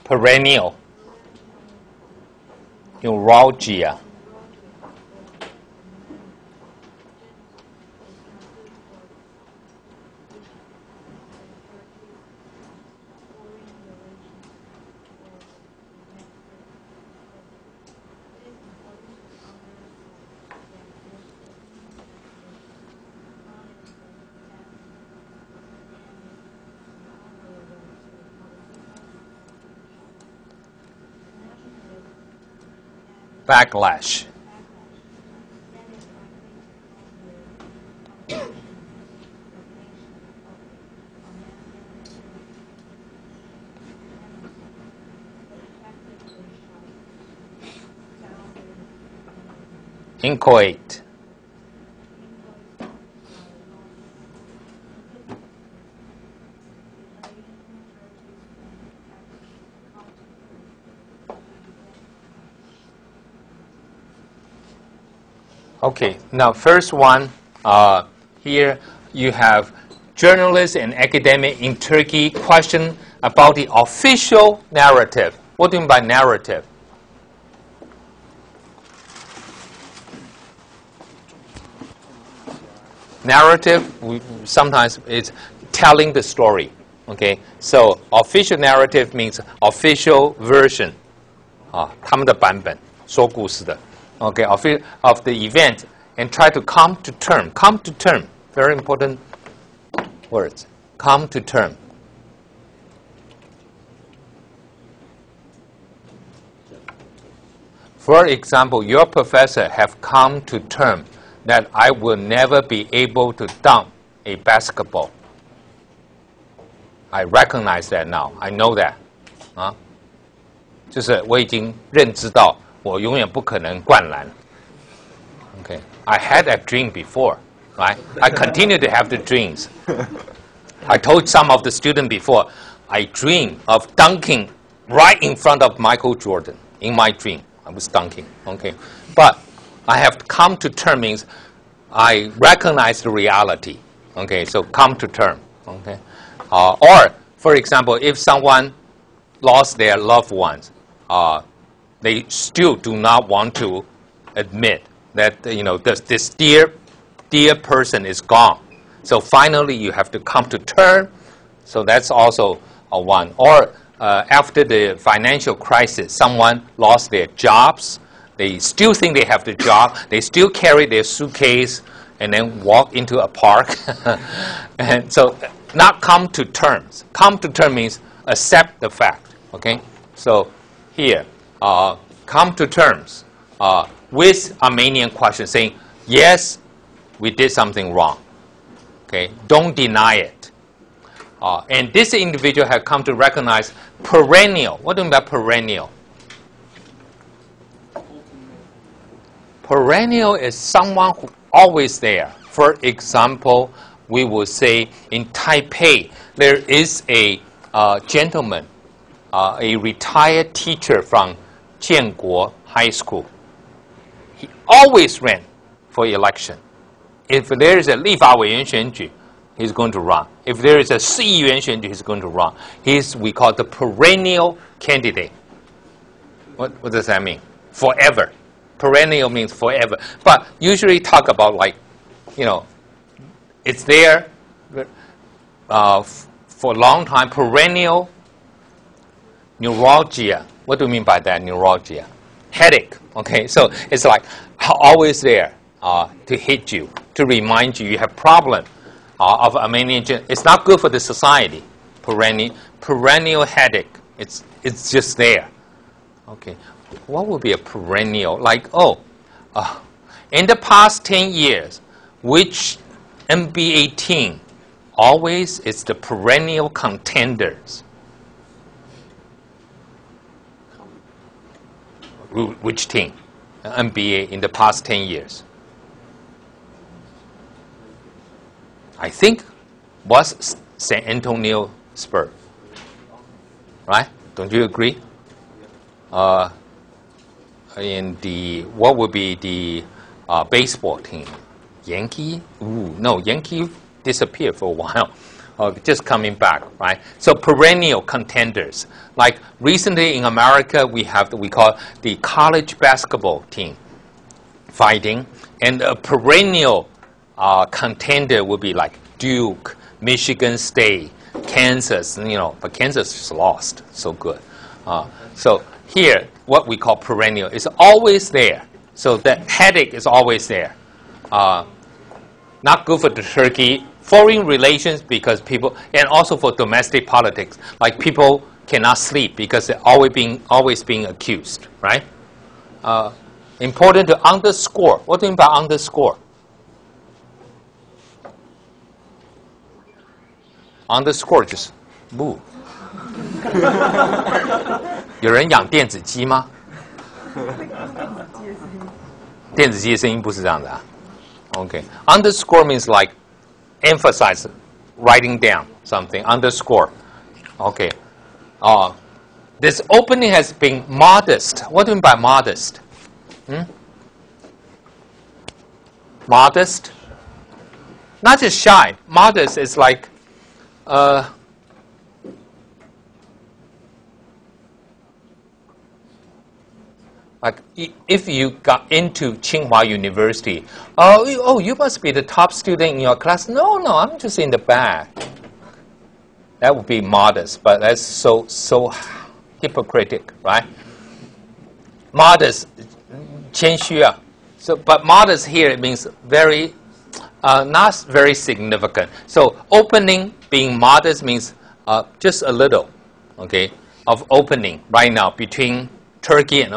Perennial. Neuralgia. Backlash. Inchoate. Okay, now first one, here you have journalists and academic in Turkey question about the official narrative. What do you mean by narrative? Narrative, sometimes it's telling the story. Okay, so official narrative means official version. 他们的版本，说故事的。Okay, of the event, and try to come to term. Come to term, very important words. Come to term. For example, your professor have come to term that I will never be able to dunk a basketball. I recognize that now. I know that. 就是我已经认知到我永远不可能灌篮。Okay, I had that dream before, right? I continue to have the dreams. I told some of the students before, I dream of dunking right in front of Michael Jordan. In my dream, I was dunking. Okay, but I have come to term means I recognize the reality. Okay, so come to term. Okay, or for example, if someone lost their loved ones, they still do not want to admit that this dear person is gone. So finally, you have to come to term. So that's also a one. Or after the financial crisis, someone lost their jobs. They still think they have the job. They still carry their suitcase and then walk into a park. And so not come to terms. Come to terms means accept the fact. Okay? So here, come to terms with Armenian question, saying, yes, we did something wrong. Okay? Don't deny it. And this individual has come to recognize perennial. What do you mean by perennial? Perennial is someone who always there. For example, we will say in Taipei, there is a gentleman, a retired teacher from Jianguo High School. He always ran for election. If there is a 立法委员选举, he's going to run. If there is a 市议员选举, he's going to run. We call the perennial candidate. What does that mean? Forever. Perennial means forever. But usually talk about it's there for a long time. Perennial neuralgia. What do you mean by that, neuralgia? Headache. Okay, so it's like always there to hit you, to remind you have problem of Armenian. It's not good for the society. Perennial headache. It's just there. Okay, what would be a perennial? Like, in the past 10 years, which NBA team always is the perennial contenders. Which team? The NBA in the past 10 years. I think was San Antonio Spurs. Right? Don't you agree? In the, what would be the baseball team? Yankee? Ooh, no, Yankee disappeared for a while. Just coming back, right? So perennial contenders. Like recently in America, we have we call the college basketball team fighting, and a perennial contender would be like Duke, Michigan State, Kansas. You know, but Kansas just lost. So good. So here, what we call perennial is always there. So the headache is always there. Not good for the Turkey. Foreign relations because people, and also for domestic politics, like people cannot sleep because they're always being accused, right? Important to underscore. What do you mean by underscore? Underscore just move. 有人养电子鸡吗？电子鸡的声音不是这样的啊。Okay. Underscore means like emphasize, writing down something, underscore. Okay. This opening has been modest. What do you mean by modest? Modest? Not just shy. Modest is like, like if you got into Tsinghua University, oh, you must be the top student in your class. No, I'm just in the back. That would be modest, but that's so hypocritical, right? Modest, 谦虚啊. So, but modest here it means very, not very significant. So opening being modest means just a little, okay, of opening right now between Turkey and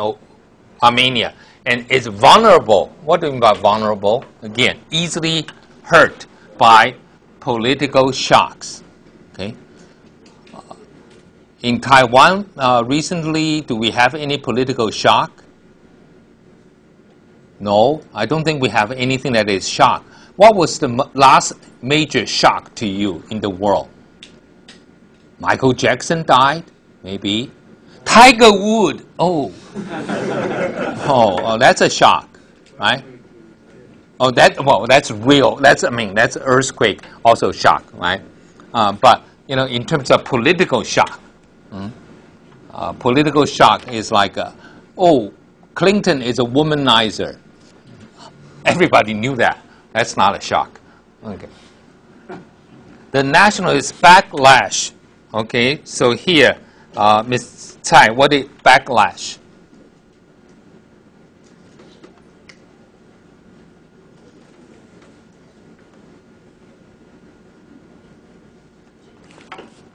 Armenia, and it's vulnerable. What do you mean by vulnerable? Again, easily hurt by political shocks. Okay. In Taiwan, recently, do we have any political shock? No, I don't think we have anything that is shock. What was the last major shock to you in the world? Michael Jackson died, maybe. Tiger Woods. Oh, that's a shock, right? Oh, that's real. That's earthquake, also shock, right? But in terms of political shock, political shock is like, Clinton is a womanizer. Everybody knew that. That's not a shock. Okay. The nationalist backlash. Okay, so here, Ms. Tsai, what is backlash?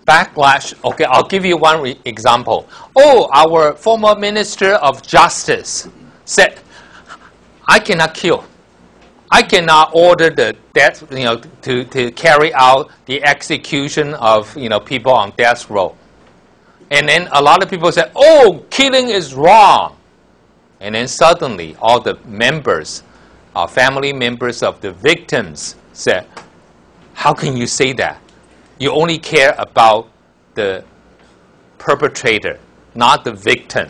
Backlash. Okay, I'll give you one example. Our former Minister of Justice said, I cannot kill. I cannot order the death, to carry out the execution of, people on death row. And then a lot of people said, killing is wrong. And then suddenly all the members, family members of the victims said, how can you say that? You only care about the perpetrator, not the victim.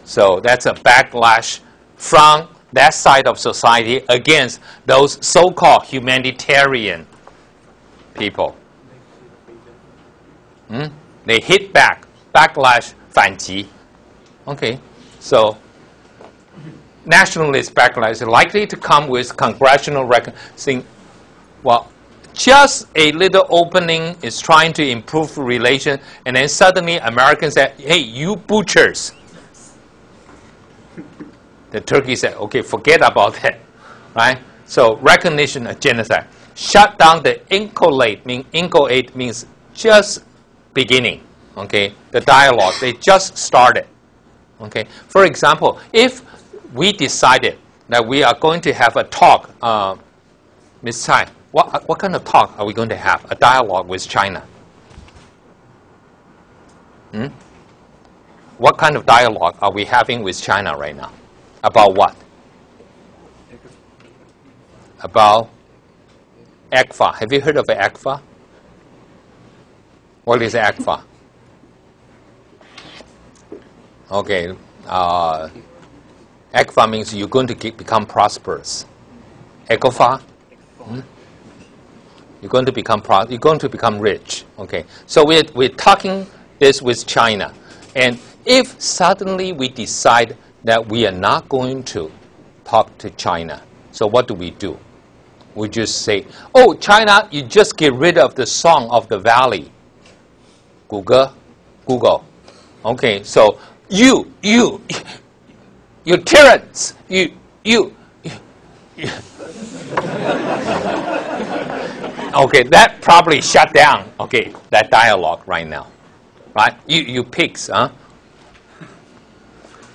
So that's a backlash from that side of society against those so-called humanitarian people. They hit back. Backlash, 反击. Okay, so nationalist backlash is likely to come with congressional saying, well, just a little opening is trying to improve relations, and then suddenly Americans say, hey, you butchers. The Turkey said, okay, forget about that, right? So recognition of genocide. Shut down the inchoate, inchoate means just beginning, okay? The dialogue, they just started, okay? For example, if we decided that we are going to have a talk, Ms. Tsai, What kind of talk are we going to have? A dialogue with China? What kind of dialogue are we having with China right now? About what? About ECFA. Have you heard of ECFA? What is ECFA? Okay. ECFA means you're going to become prosperous. ECFA? You're going to become rich. Okay. So we're talking this with China. And if suddenly we decide that we are not going to talk to China, so what do? We just say, oh, China, you just get rid of the Song of the Valley. Google. Okay, so you're tyrants. You. Okay, that probably shut down, okay, that dialogue right now. Right? You pigs, huh?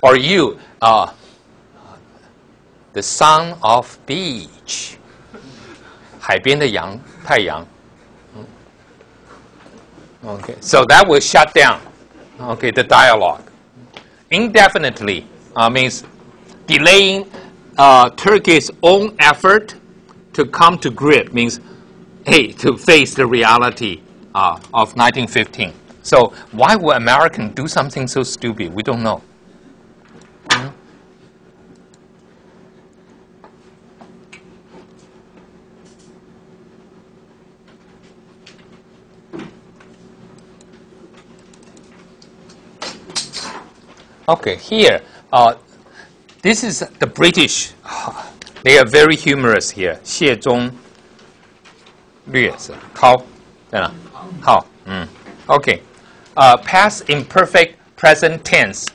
Or you, the son of beach. 海边的阳，太阳. Okay, so that will shut down, okay, the dialogue. Indefinitely means delaying Turkey's own effort to come to grip, means, hey, to face the reality of 1915. So why would Americans do something so stupid? We don't know. Okay, here, this is the British. They are very humorous here. 谢宗略是靠，在哪？好，Okay. Past imperfect present tense.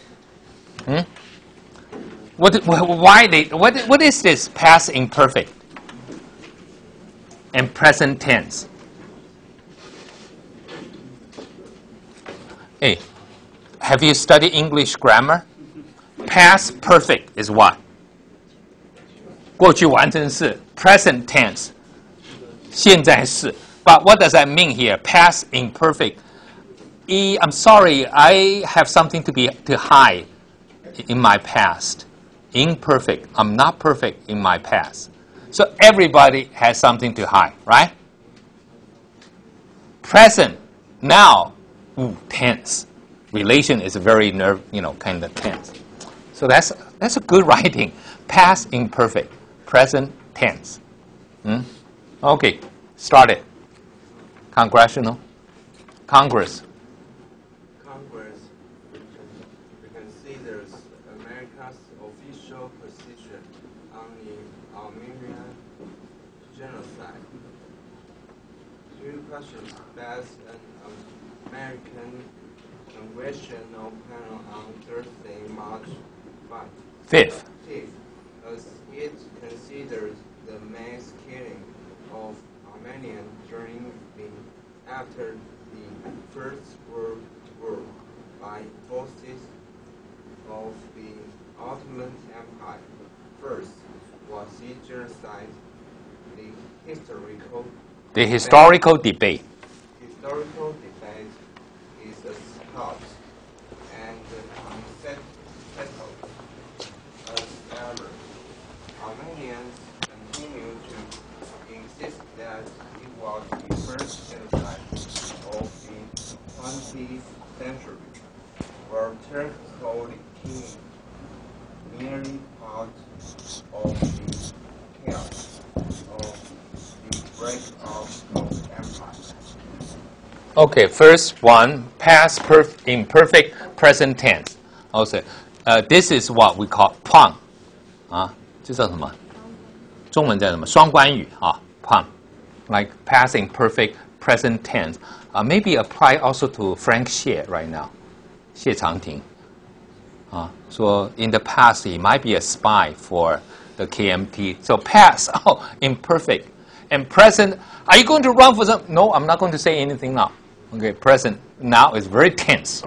What is this past imperfect and present tense? Hey, have you studied English grammar? Past perfect is what? 过去完成式 present tense. 现在式. But what does that mean here? Past imperfect. I'm sorry, I have something to hide in my past. Imperfect. I'm not perfect in my past. So everybody has something to hide, right? Present. Now, tense. Relation is very kind of tense. So that's a good writing. Past imperfect. Present tense. Okay, start it. Congressional. Congress. Congress reconsiders America's official position on the Armenian genocide. Two questions passed an American congressional panel on Thursday, March 5th, as it considers the mass killing of Armenians after the First World War by forces of the Ottoman Empire. First was the genocide, the historical debate. Historical debate is a start and unsettled as ever. Armenians continue to insist that it was the first genocide of the 20th century, where Turks hold nearly part of the chaos of the breakup of empire. Okay, first one, past imperfect present tense. Also, this is what we call 胖啊，这叫什么？中文叫什么？双关语啊，胖。Like past imperfect present tense. Maybe apply also to Frank Xie right now. 谢长廷。So in the past he might be a spy for the KMT. So past, imperfect. And present, are you going to run for some? No, I'm not going to say anything now. Okay, present now is very tense.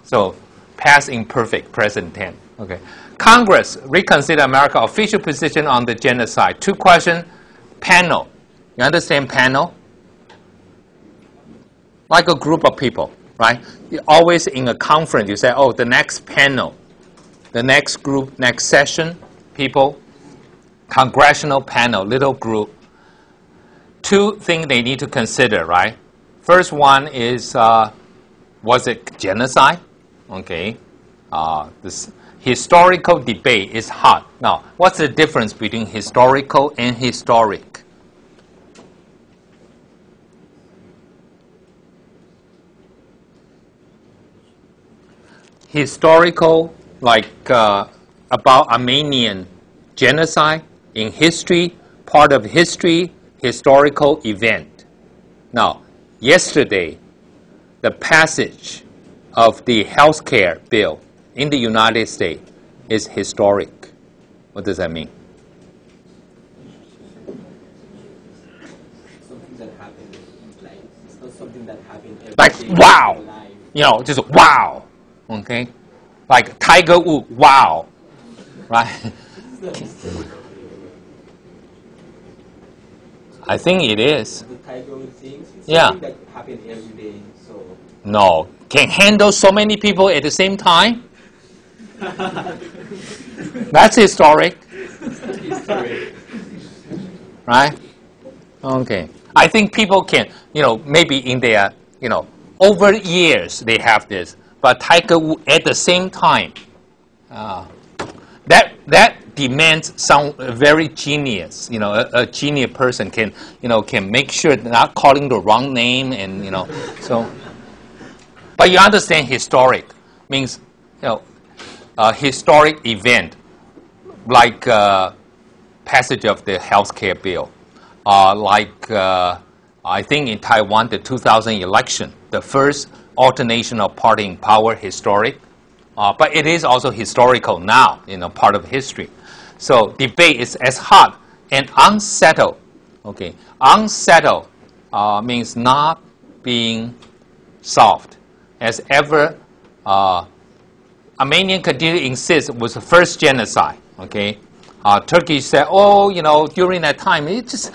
So past imperfect, present tense. Okay. Congress reconsider America's official position on the genocide. Two questions. Panel. You understand panel? Like a group of people, right? Always in a conference, you say, oh, the next panel, the next group, next session, people, congressional panel, little group. Two things they need to consider, right? First one is, was it genocide? Okay. This historical debate is hot. Now, what's the difference between historical and historic? Historical, like about Armenian genocide in history, part of history, historical event. Now, yesterday, the passage of the health care bill in the United States is historic. What does that mean? Something that happened, like, it's not something that happened every Like, day wow! in life. You know, just wow! Okay? Like Tiger Woods, wow! Right? I think it is. The Tiger Woods things, it's Yeah. something that happened every day, so... No. Can handle so many people at the same time? That's historic. Right? Okay. I think people can, maybe in their, over years they have this. But Tiger Woods at the same time, that demands some very genius. A genius person can make sure they're not calling the wrong name and so. But you understand historic means historic event like passage of the healthcare bill, like I think in Taiwan the 2000 election, the first alternation of party in power, historic. But it is also historical now, part of history. So debate is as hot and unsettled. Okay, unsettled means not being solved. As ever, Armenian continue to insist it was the first genocide. Okay, Turkish said, oh, during that time, it just,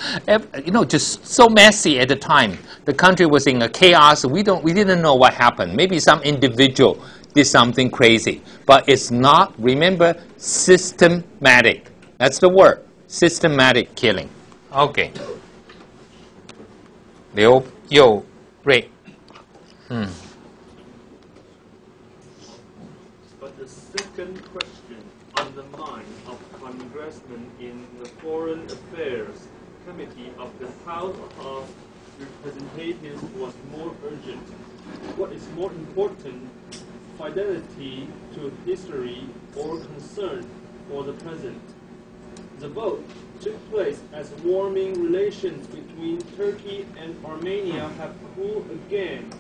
just so messy at the time. The country was in a chaos. We didn't know what happened. Maybe some individual did something crazy, but it's not. Remember, systematic. That's the word. Systematic killing. Okay. Liu Yu Rui. But the second question on the mind of Congressman in the Foreign Affairs Committee of the House of Representatives was more urgent. What is more important, fidelity to history or concern for the present? The vote took place as warming relations between Turkey and Armenia have cooled again,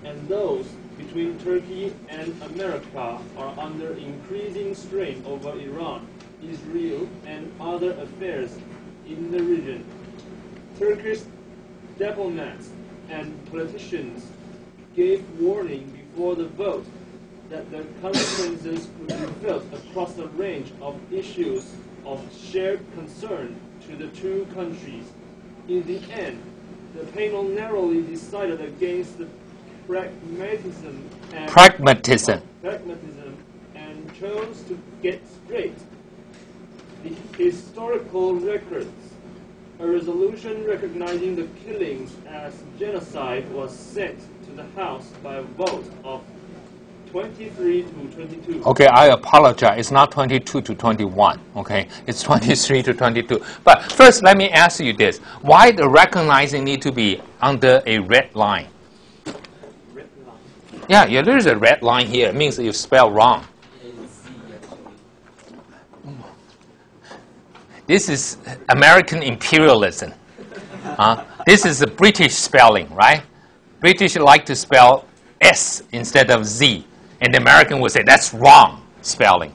and those between Turkey and America are under increasing strain over Iran, Israel, and other affairs in the region. Turkish diplomats and politicians gave warning before the vote that the consequences could be felt across a range of issues of shared concern to the two countries. In the end, the panel narrowly decided against the pragmatism and chose to get straight the historical records. A resolution recognizing the killings as genocide was sent to the House by a vote of 23 to 22. Okay, I apologize. It's not 22 to 21. Okay, it's 23 to 22. But first, let me ask you this: why the recognizing need to be under a red line? Red line. Yeah, there's a red line here. It means you spell wrong. This is American imperialism. This is the British spelling, right? British like to spell S instead of Z. And the American would say, that's wrong spelling.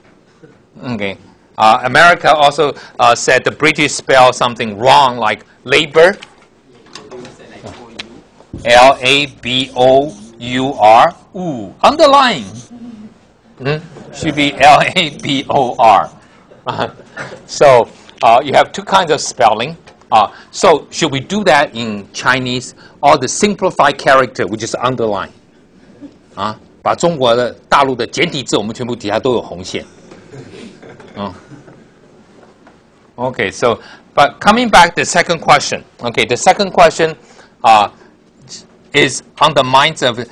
Okay. America also said the British spell something wrong, like labor. L-A-B-O-U-R. Ooh, underline. Should be L-A-B-O-R. So you have two kinds of spelling. So should we do that in Chinese? All the simplified character, we just underline. 把中国的大陆的简体字，我们全部底下都有红线。Okay, so, but coming back to the second question. Okay, the second question is on the minds of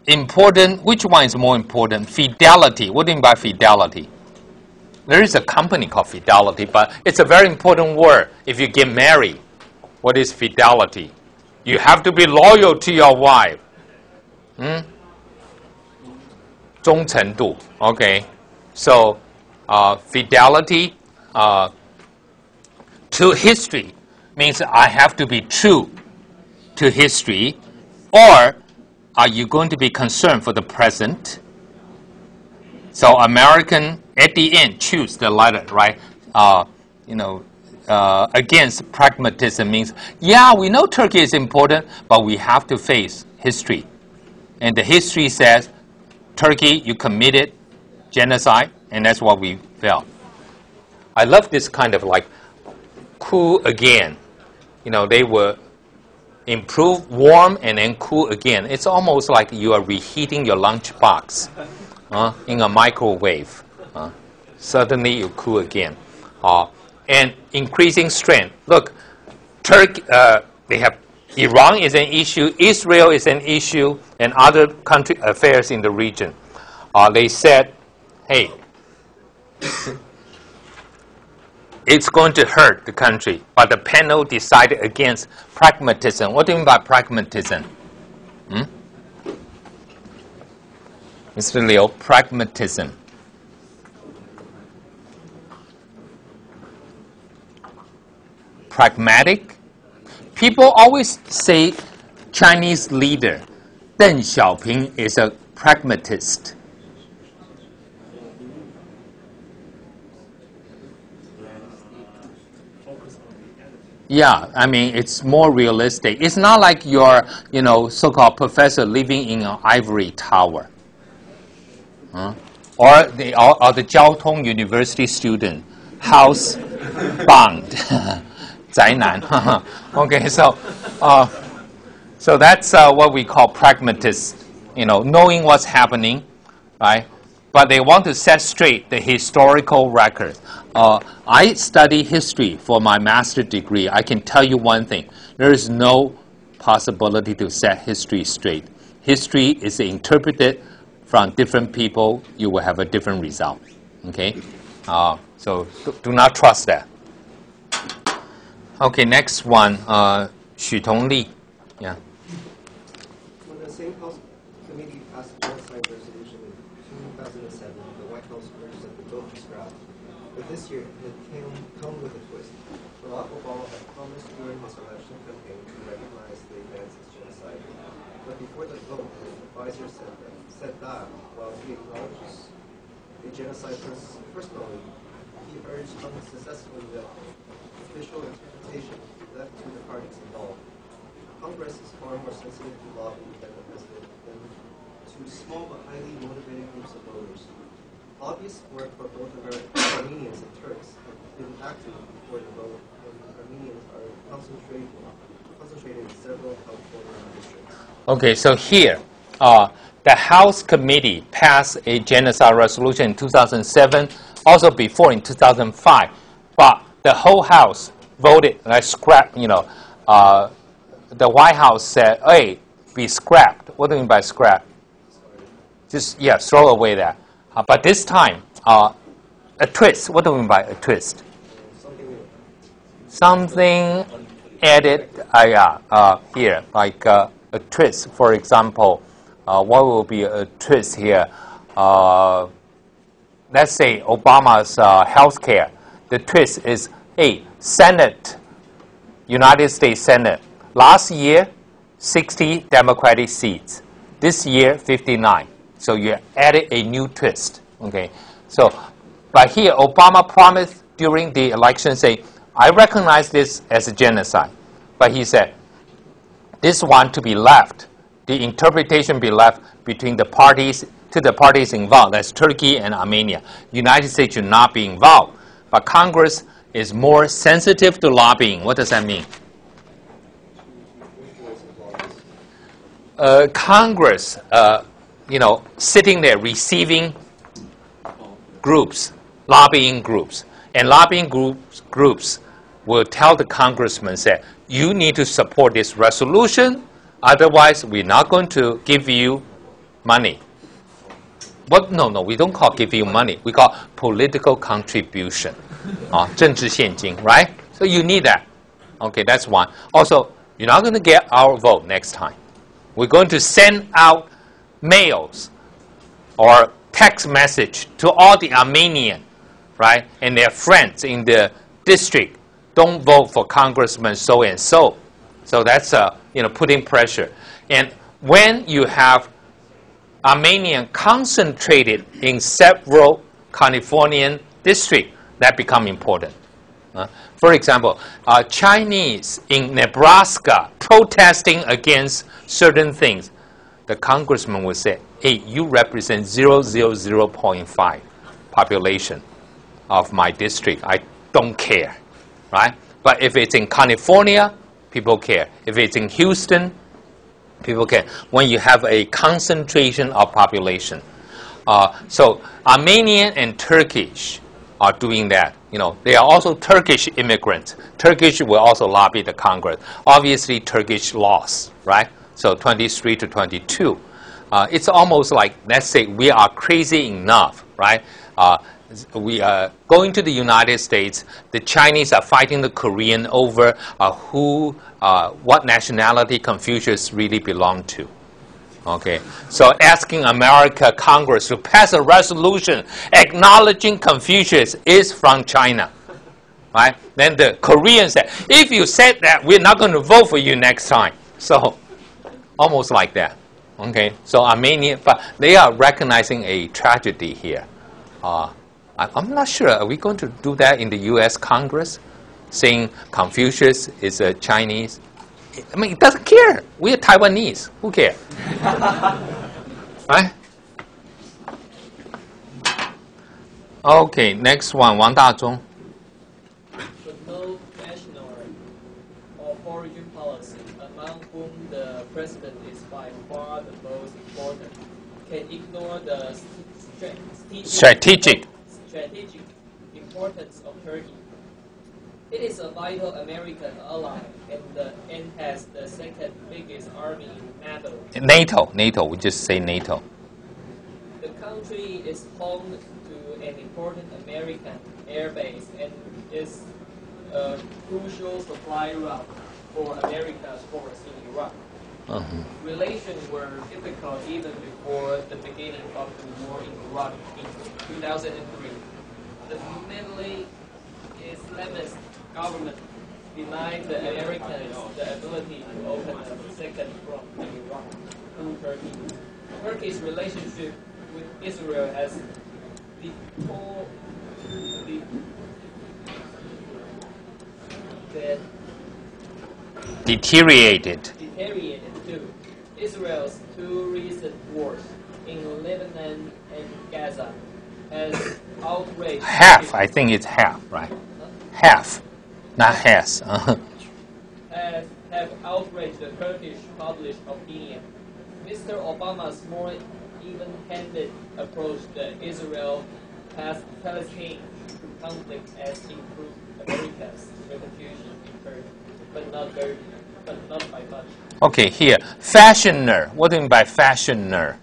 important. Which one is more important? Fidelity. What do you mean by fidelity? There is a company called Fidelity, but it's a very important word. If you get married, what is fidelity? You have to be loyal to your wife. 忠诚度. Okay. So, fidelity to history means I have to be true to history, or are you going to be concerned for the present? So, American at the end choose the latter, right? Against pragmatism means, yeah, we know Turkey is important, but we have to face history. And the history says, Turkey, you committed genocide, and that's what we felt. I love this kind of like cool again. They were improve, warm, and then cool again. It's almost like you are reheating your lunchbox in a microwave. Suddenly you cool again. And increasing strength. Look, Turkey, they have Iran is an issue, Israel is an issue, and other country affairs in the region. They said, hey, it's going to hurt the country. But the panel decided against pragmatism. What do you mean by pragmatism? Mr. Liu, pragmatism. Pragmatic? People always say Chinese leader Deng Xiaoping is a pragmatist. Yeah, I mean, it's more realistic. It's not like your, so-called professor living in an ivory tower. Or the Jiao Tong University student, house bound. 宅男. Okay, so that's what we call pragmatist, knowing what's happening, right? But they want to set straight the historical record. I study history for my master's degree. I can tell you one thing. There is no possibility to set history straight. History is interpreted from different people. You will have a different result. Okay? So do not trust that. Okay, next one, Xu Tongli. Yeah. When the same House committee passed the Genocide resolution in 2007, the White House urged that the bill be scrapped. But this year, it come with a twist. Barack Obama had promised during his election campaign to recognize the events as genocide. But before the vote, his advisor said that while he acknowledges the genocide personally, he urged unsuccessfully that official interpretation left to the parties involved. Congress is far more sensitive to lobbying than the president and to small but highly motivated groups of voters. Lobbyists work for both Armenians and Turks have been active before the vote, and Armenians are concentrated in several California districts. Okay, so here, the House committee passed a genocide resolution in 2007, also before in 2005, but the whole House voted, like scrap, the White House said, hey, be scrapped. What do you mean by scrap? Just, throw away that. But this time, a twist. What do you mean by a twist? Something added, here, like a twist. For example, what will be a twist here? Let's say Obama's health care. The twist is, hey, Senate, United States Senate. Last year, 60 Democratic seats. This year, 59. So you added a new twist. Okay. So, but here, Obama promised during the election, say, I recognize this as a genocide. But he said, this one to be left, the interpretation be left between the parties, to the parties involved. That's Turkey and Armenia. United States should not be involved. but Congress is more sensitive to lobbying. What does that mean? Congress, sitting there receiving groups, lobbying groups, and lobbying groups will tell the congressman, say, you need to support this resolution, otherwise we're not going to give you money. What? No, we don't call give you money. We call political contribution. 政治现金, right? So you need that. Okay, that's one. Also, you're not going to get our vote next time. We're going to send out mails or text message to all the Armenian, right, and their friends in the district. Don't vote for Congressman so and so. So that's putting pressure. And when you have Armenian concentrated in several Californian districts, that become important. For example, Chinese in Nebraska protesting against certain things, the congressman would say, hey, you represent 0.5 population of my district. I don't care, right? But if it's in California, people care. If it's in Houston, people care. When you have a concentration of population. So Armenian and Turkish are doing that. They are also Turkish immigrants. Turkish will also lobby the Congress. Obviously, Turkish lost, right? So 23 to 22. It's almost like, let's say, we are crazy enough, right? We are going to the United States. The Chinese are fighting the Korean over what nationality Confucius really belonged to. Okay, so asking America Congress to pass a resolution acknowledging Confucius is from China, right? Then the Koreans said, if you said that, we're not going to vote for you next time. So almost like that. Okay, so Armenia, but they are recognizing a tragedy here. I'm not sure. Are we going to do that in the U.S. Congress, saying Confucius is a Chinese? I mean, it doesn't care. We are Taiwanese. Who cares? Right? Okay, next one, Wang Dazhong. But no national or foreign policy, among whom the president is by far the most important, can ignore the strategic importance of Turkey. It is a vital American ally and has the second biggest army in NATO. NATO, we just say NATO. The country is home to an important American air base and is a crucial supply route for America's force in Iraq. Relations were difficult even before the beginning of the war in Iraq in 2003. The Middle Islamist government denied the Americans the ability to open a second front in Iraq through Turkey. Turkey's relationship with Israel has deteriorated too. Israel's two recent wars in Lebanon and Gaza has outraged... Half, I think it's half, right? Half, not has. Have outraged the Turkish public opinion. Mr. Obama's more even-handed approach to Israel-Palestine conflict has improved America's reputation in Turkey, but not by much. Okay, here, fashioner. What do you mean by fashioner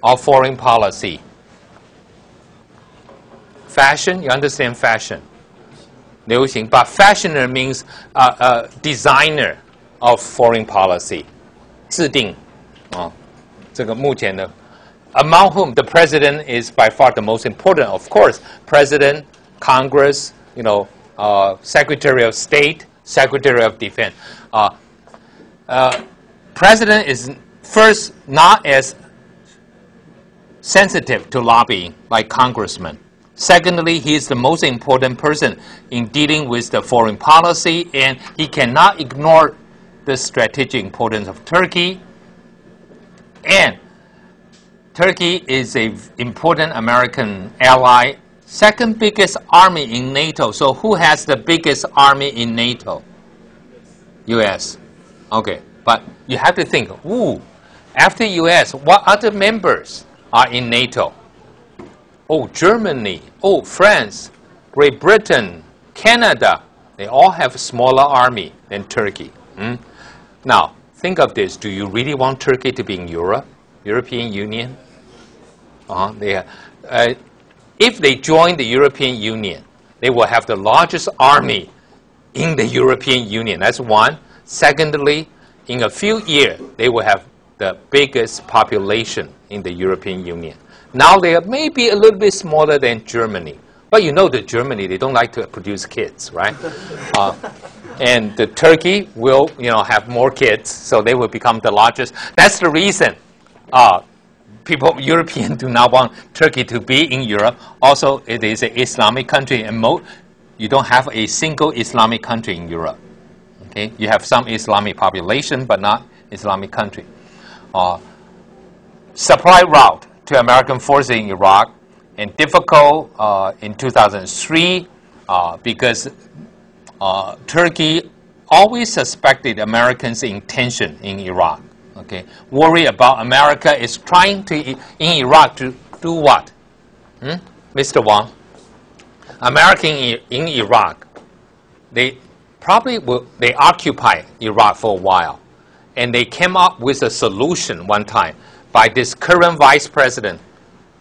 of foreign policy? Fashion, you understand fashion. 流行, but fashioner means designer of foreign policy. 制定, 这个目前的, among whom the president is by far the most important. Of course, president, Congress, Secretary of State, Secretary of Defense. President is first not as sensitive to lobbying like congressman. Secondly, he is the most important person in dealing with the foreign policy, and he cannot ignore the strategic importance of Turkey. And Turkey is an important American ally Second biggest army in NATO. So who has the biggest army in NATO? U.S. Okay, but you have to think, ooh, after U.S., what other members are in NATO? Oh, Germany, oh, France, Great Britain, Canada. They all have a smaller army than Turkey. Now, think of this. Do you really want Turkey to be in Europe, European Union? If they join the European Union, they will have the largest army in the European Union. That's one. Secondly, in a few years, they will have the biggest population in the European Union. Now they are maybe a little bit smaller than Germany. But you know that Germany, they don't like to produce kids, right? And the Turkey will, have more kids, so they will become the largest. That's the reason Europeans do not want Turkey to be in Europe. Also, it is an Islamic country, and you don't have a single Islamic country in Europe. Okay, you have some Islamic population, but not Islamic country. Supply route to American forces in Iraq, and difficult in 2003 because Turkey always suspected Americans' intention in Iraq. Okay, worry about America is trying to in Iraq to do what? Mr. Wang, American in Iraq, they occupied Iraq for a while, and they came up with a solution one time by this current vice president.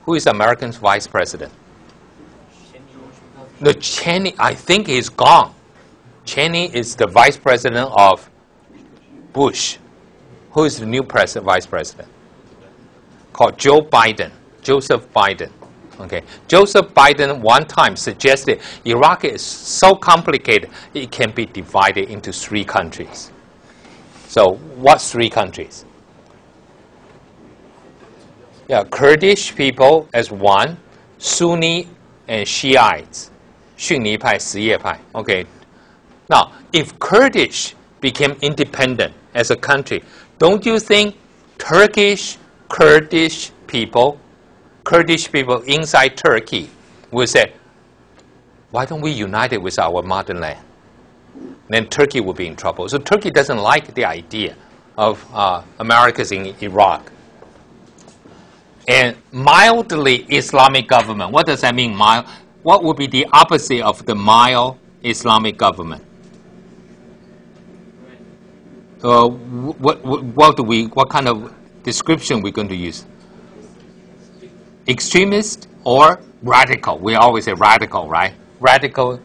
Who is American's vice president? The Cheney, I think he's gone. Cheney is the vice president of Bush. Who is the new vice president? Called Joe Biden, Joseph Biden. Okay, Joseph Biden one time suggested Iraq is so complicated it can be divided into 3 countries. So, what's 3 countries? Yeah, Kurdish people as one, Sunni and Shiites, 逊尼派, 什叶派. Okay, now if Kurdish became independent as a country, don't you think Kurdish people inside Turkey will say, why don't we unite it with our motherland? Then Turkey will be in trouble. So Turkey doesn't like the idea of Americans in Iraq. And mildly Islamic government. What does that mean, mild? What would be the opposite of the mild Islamic government? What kind of description we're going to use? Extremist or radical? We always say radical, right? Radical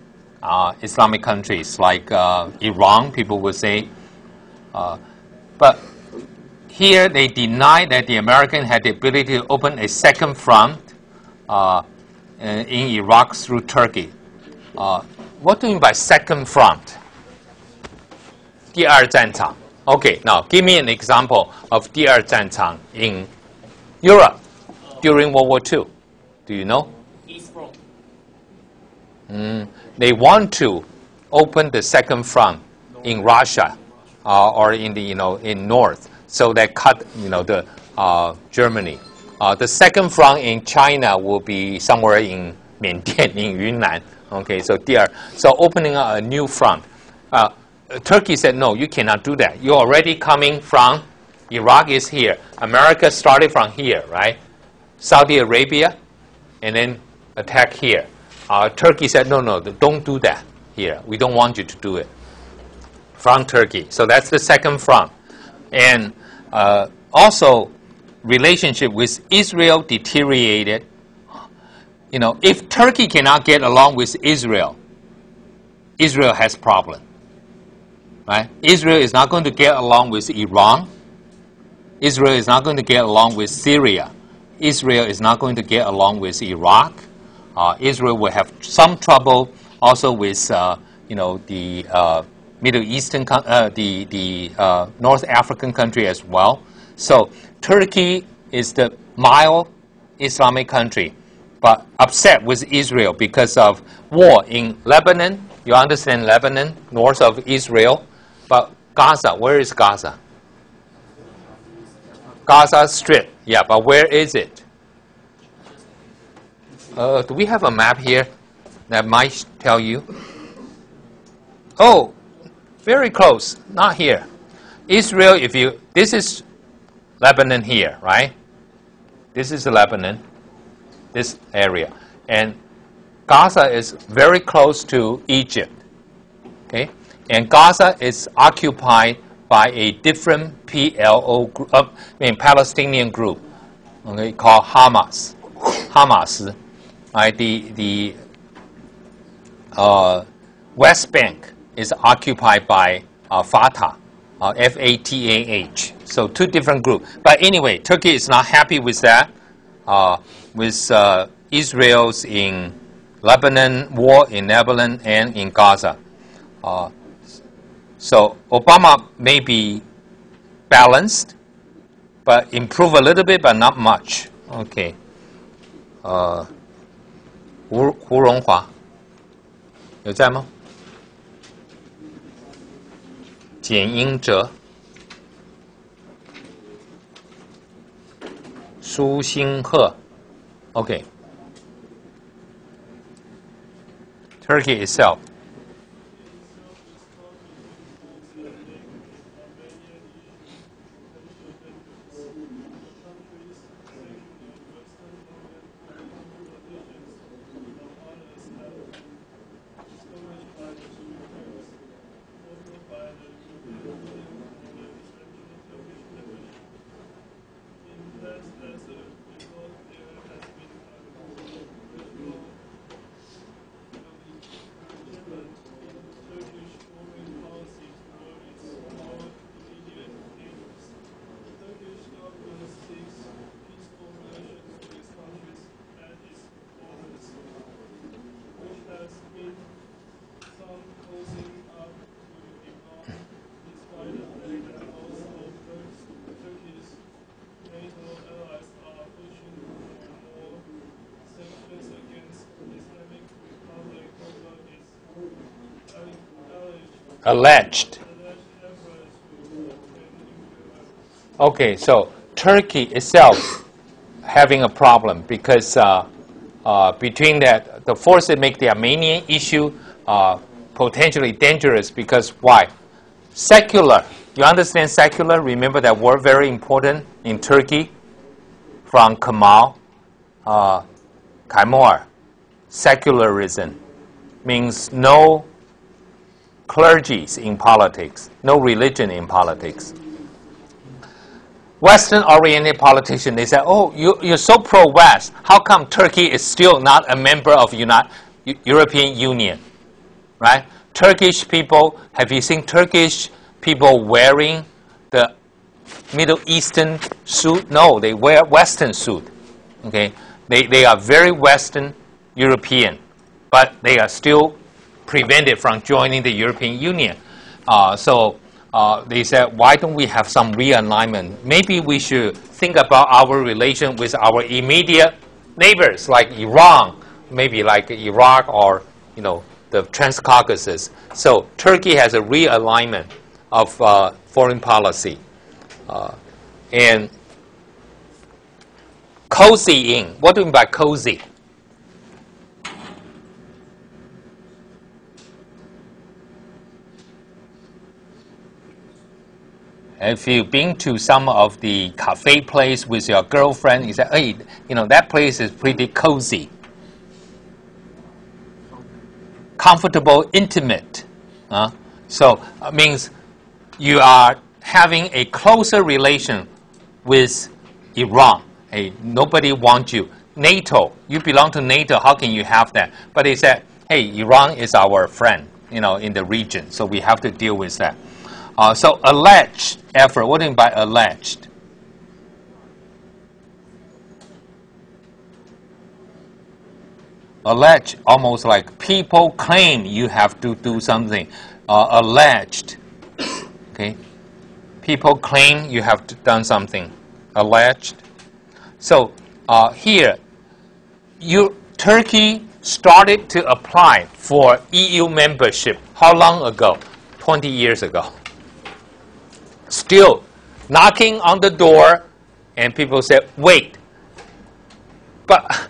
Islamic countries like Iran, people will say. But here they deny that the American had the ability to open a second front in Iraq through Turkey. What do you mean by second front? 第二战场. Okay, now give me an example of 第二战场 in Europe during World War II. Do you know? East Front. They want to open the second front in Russia or in the in North. So they cut, the Germany. The second front in China will be somewhere in Miandian, in Yunnan. Okay, so opening up a new front. Turkey said, no, you cannot do that. You're already coming from, Iraq is here. America started from here, right? Saudi Arabia, and then attack here. Turkey said, no, don't do that here. We don't want you to do it. From Turkey. So that's the second front. And also, relationship with Israel deteriorated. If Turkey cannot get along with Israel, Israel has problem. Right? Israel is not going to get along with Iran. Israel is not going to get along with Syria. Israel is not going to get along with Iraq. Israel will have some trouble also with the Middle Eastern, the North African country as well. So Turkey is the mild Islamic country, but upset with Israel because of war in Lebanon. You understand Lebanon, north of Israel. But Gaza, where is Gaza? Gaza Strip, yeah, but where is it? Do we have a map here that might tell you? Oh, very close. Not here. Israel, this is Lebanon here, right? This is Lebanon, this area. And Gaza is very close to Egypt. Okay? And Gaza is occupied by a different PLO group, Palestinian group, okay, called Hamas. Hamas. Right? The West Bank is occupied by Fatah, F-A-T-A-H. So two different groups. But anyway, Turkey is not happy with that, with Israel's in Lebanon, war in Lebanon and in Gaza. So Obama may be balanced, but improve a little bit, but not much. Okay. 胡荣华有在吗？简英哲、苏兴赫 Okay. Turkey itself. Alleged. Okay, so Turkey itself having a problem because between that, the force that make the Armenian issue potentially dangerous because why? Secular. You understand secular? Remember that word very important in Turkey from Kemal Secularism means no clergies in politics, no religion in politics. Western-oriented politicians, they say, oh, you're so pro-West. How come Turkey is still not a member of European Union? Right? Turkish people, have you seen Turkish people wearing the Middle Eastern suit? No, they wear Western suit. Okay? They are very Western European, but they are still prevented from joining the European Union. So they said, why don't we have some realignment? Maybe we should think about our relation with our immediate neighbors, like Iran, maybe like Iraq or the Transcaucasus. So Turkey has a realignment of foreign policy. And cozying. What do you mean by cozy? If you've been to some of the cafe place with your girlfriend, you say, hey, that place is pretty cozy. Comfortable, intimate. So it means you are having a closer relation with Iran. Hey, nobody wants you. NATO, you belong to NATO, how can you have that? But they said, hey, Iran is our friend, in the region, so we have to deal with that. So alleged effort, what do you mean by alleged? Alleged, almost like people claim you have to do something. Alleged, okay? People claim you have done something. Alleged. So here, Turkey started to apply for EU membership. How long ago? 20 years ago. Still knocking on the door, and people said, wait. But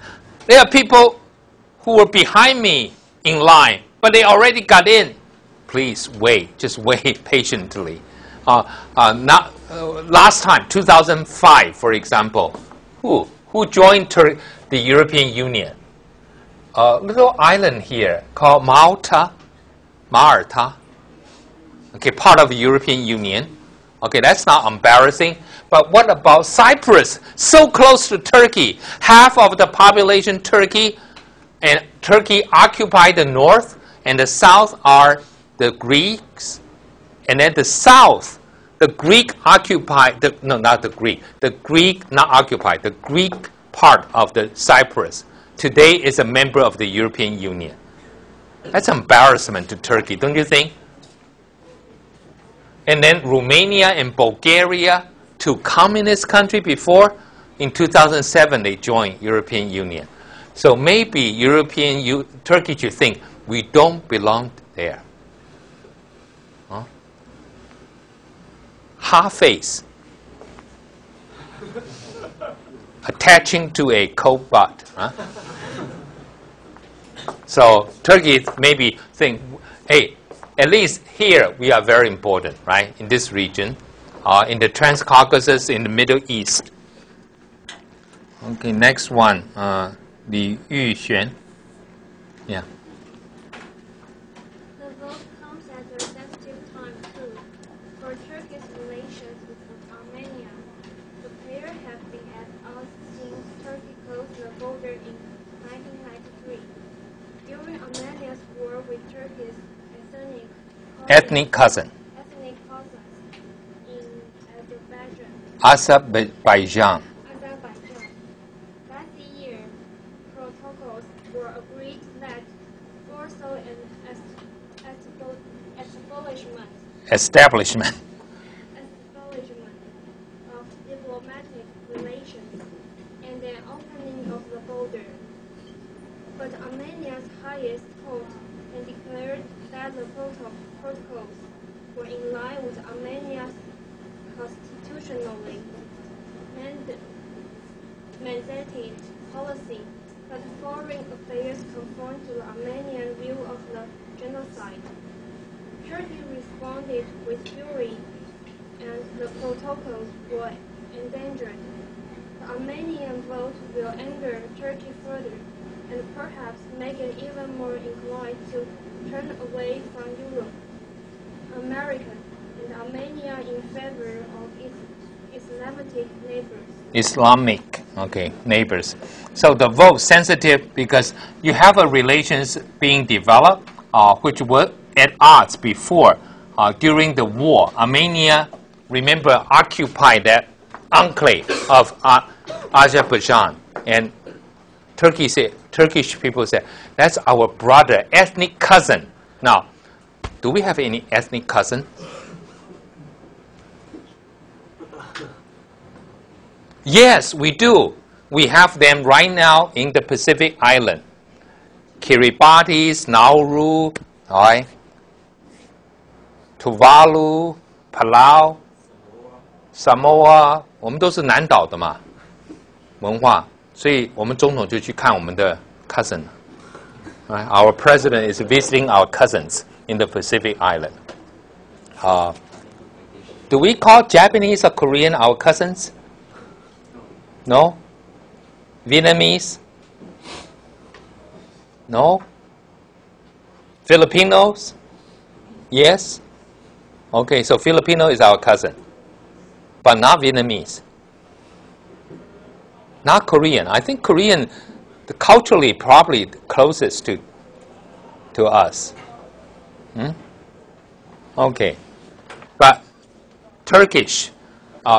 There are people who were behind me in line, but they already got in. Please wait, just wait patiently. Last time, 2005, for example, who joined the European Union? A little island here called Malta. Okay, part of the European Union. Okay, that's not embarrassing. But what about Cyprus? So close to Turkey. Half of the population Turkey, and Turkey occupied the north, and the south are the Greeks. And then the south, the Greek occupied, the Greek not occupied, the Greek part of the Cyprus today is a member of the European Union. That's embarrassment to Turkey, don't you think? And then Romania and Bulgaria, two communist countries before, in 2007 they joined European Union. So maybe Turkey should think we don't belong there. Huh? Half face. Attaching to a coat butt. Huh? So Turkey maybe think, hey, at least here we are very important, right? In this region, in the Transcaucasus, in the Middle East. Okay, next one, Li Yuxuan. Yeah. The vote comes at a sensitive time too. For Turkey's relations with Armenia, the pair have been at odds since Turkey closed the border in 1993. During Armenia's war with Turkey's Ethnic cousins in Azerbaijan. Last year, protocols were agreed that foresaw an establishment of diplomatic relations and an opening of the border. But Armenia's highest court had declared that the protocols were in line with Armenia's constitutionally mandated policy, but Foreign Affairs conformed to the Armenian view of the genocide. Turkey responded with fury, and the protocols were endangered. The Armenian vote will anger Turkey further, and perhaps make it even more inclined to turn away from Europe, America, and Armenia in favor of its Islamic neighbors. So the vote sensitive because you have a relations being developed which were at odds before during the war. Armenia, remember, occupied that enclave of Azerbaijan, and Turkish people said, that's our brother, ethnic cousin. Now, do we have any ethnic cousin? Yes, we do. We have them right now in the Pacific Island. Kiribati, Nauru, right? Tuvalu, Palau, Samoa, 我们都是南岛的嘛，文化，所以我们总统就去看我们的 cousin. Right? Our president is visiting our cousins in the Pacific Island. Do we call Japanese or Korean our cousins? No? Vietnamese? No? Filipinos? Yes? Okay, so Filipino is our cousin, but not Vietnamese. Not Korean. I think Korean, culturally, probably the closest to us. Okay. But Turkish,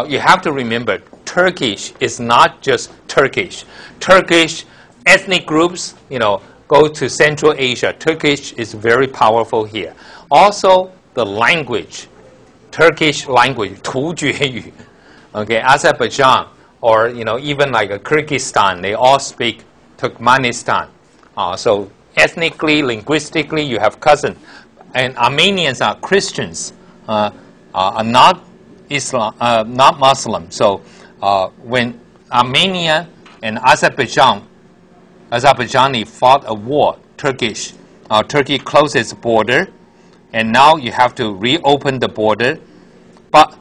you have to remember, Turkish is not just Turkish. Turkish ethnic groups, go to Central Asia. Turkish is very powerful here. Also, the language, Turkish language, 突厥语. Okay, Azerbaijan, or even like Kyrgyzstan, they all speak Turkmenistan. So ethnically, linguistically, you have cousins. And Armenians are Christians, are not Islam, not Muslim. So when Armenia and Azerbaijan Azerbaijani fought a war. Turkey closed its border, and now you have to reopen the border. But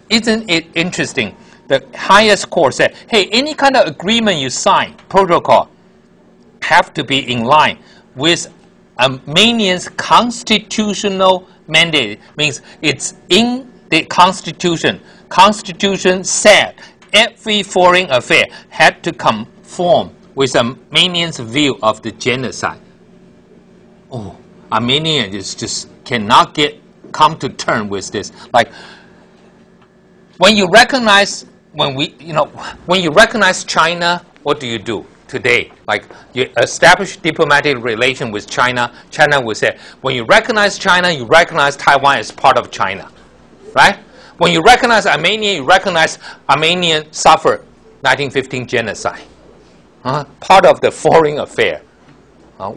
isn't it interesting? The highest court said, hey, any kind of agreement you sign, protocol, have to be in line with Armenia's constitutional mandate. Means it's in the constitution. Constitution said every foreign affair had to conform with Armenians' view of the genocide. Oh, Armenia just cannot come to terms with this. Like when you recognize when you recognize China, what do you do today? Like you establish diplomatic relation with China. China will say, when you recognize China, you recognize Taiwan as part of China, right? When you recognize Armenia, you recognize Armenian suffered 1915 genocide. Part of the foreign affair.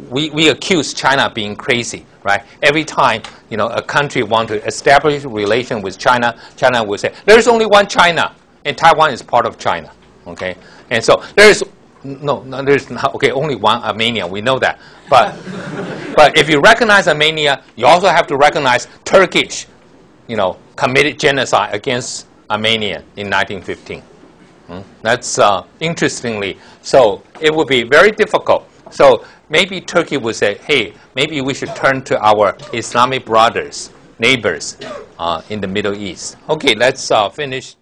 We accuse China of being crazy, right? Every time a country wants to establish a relation with China, China will say, there's only one China, and Taiwan is part of China, okay? And so there's not, okay, only one Armenia, we know that. But if you recognize Armenia, you also have to recognize Turkish, committed genocide against Armenia in 1915. That's interestingly, so it would be very difficult. So maybe Turkey would say, hey, maybe we should turn to our Islamic brothers, neighbors in the Middle East. Okay, let's finish.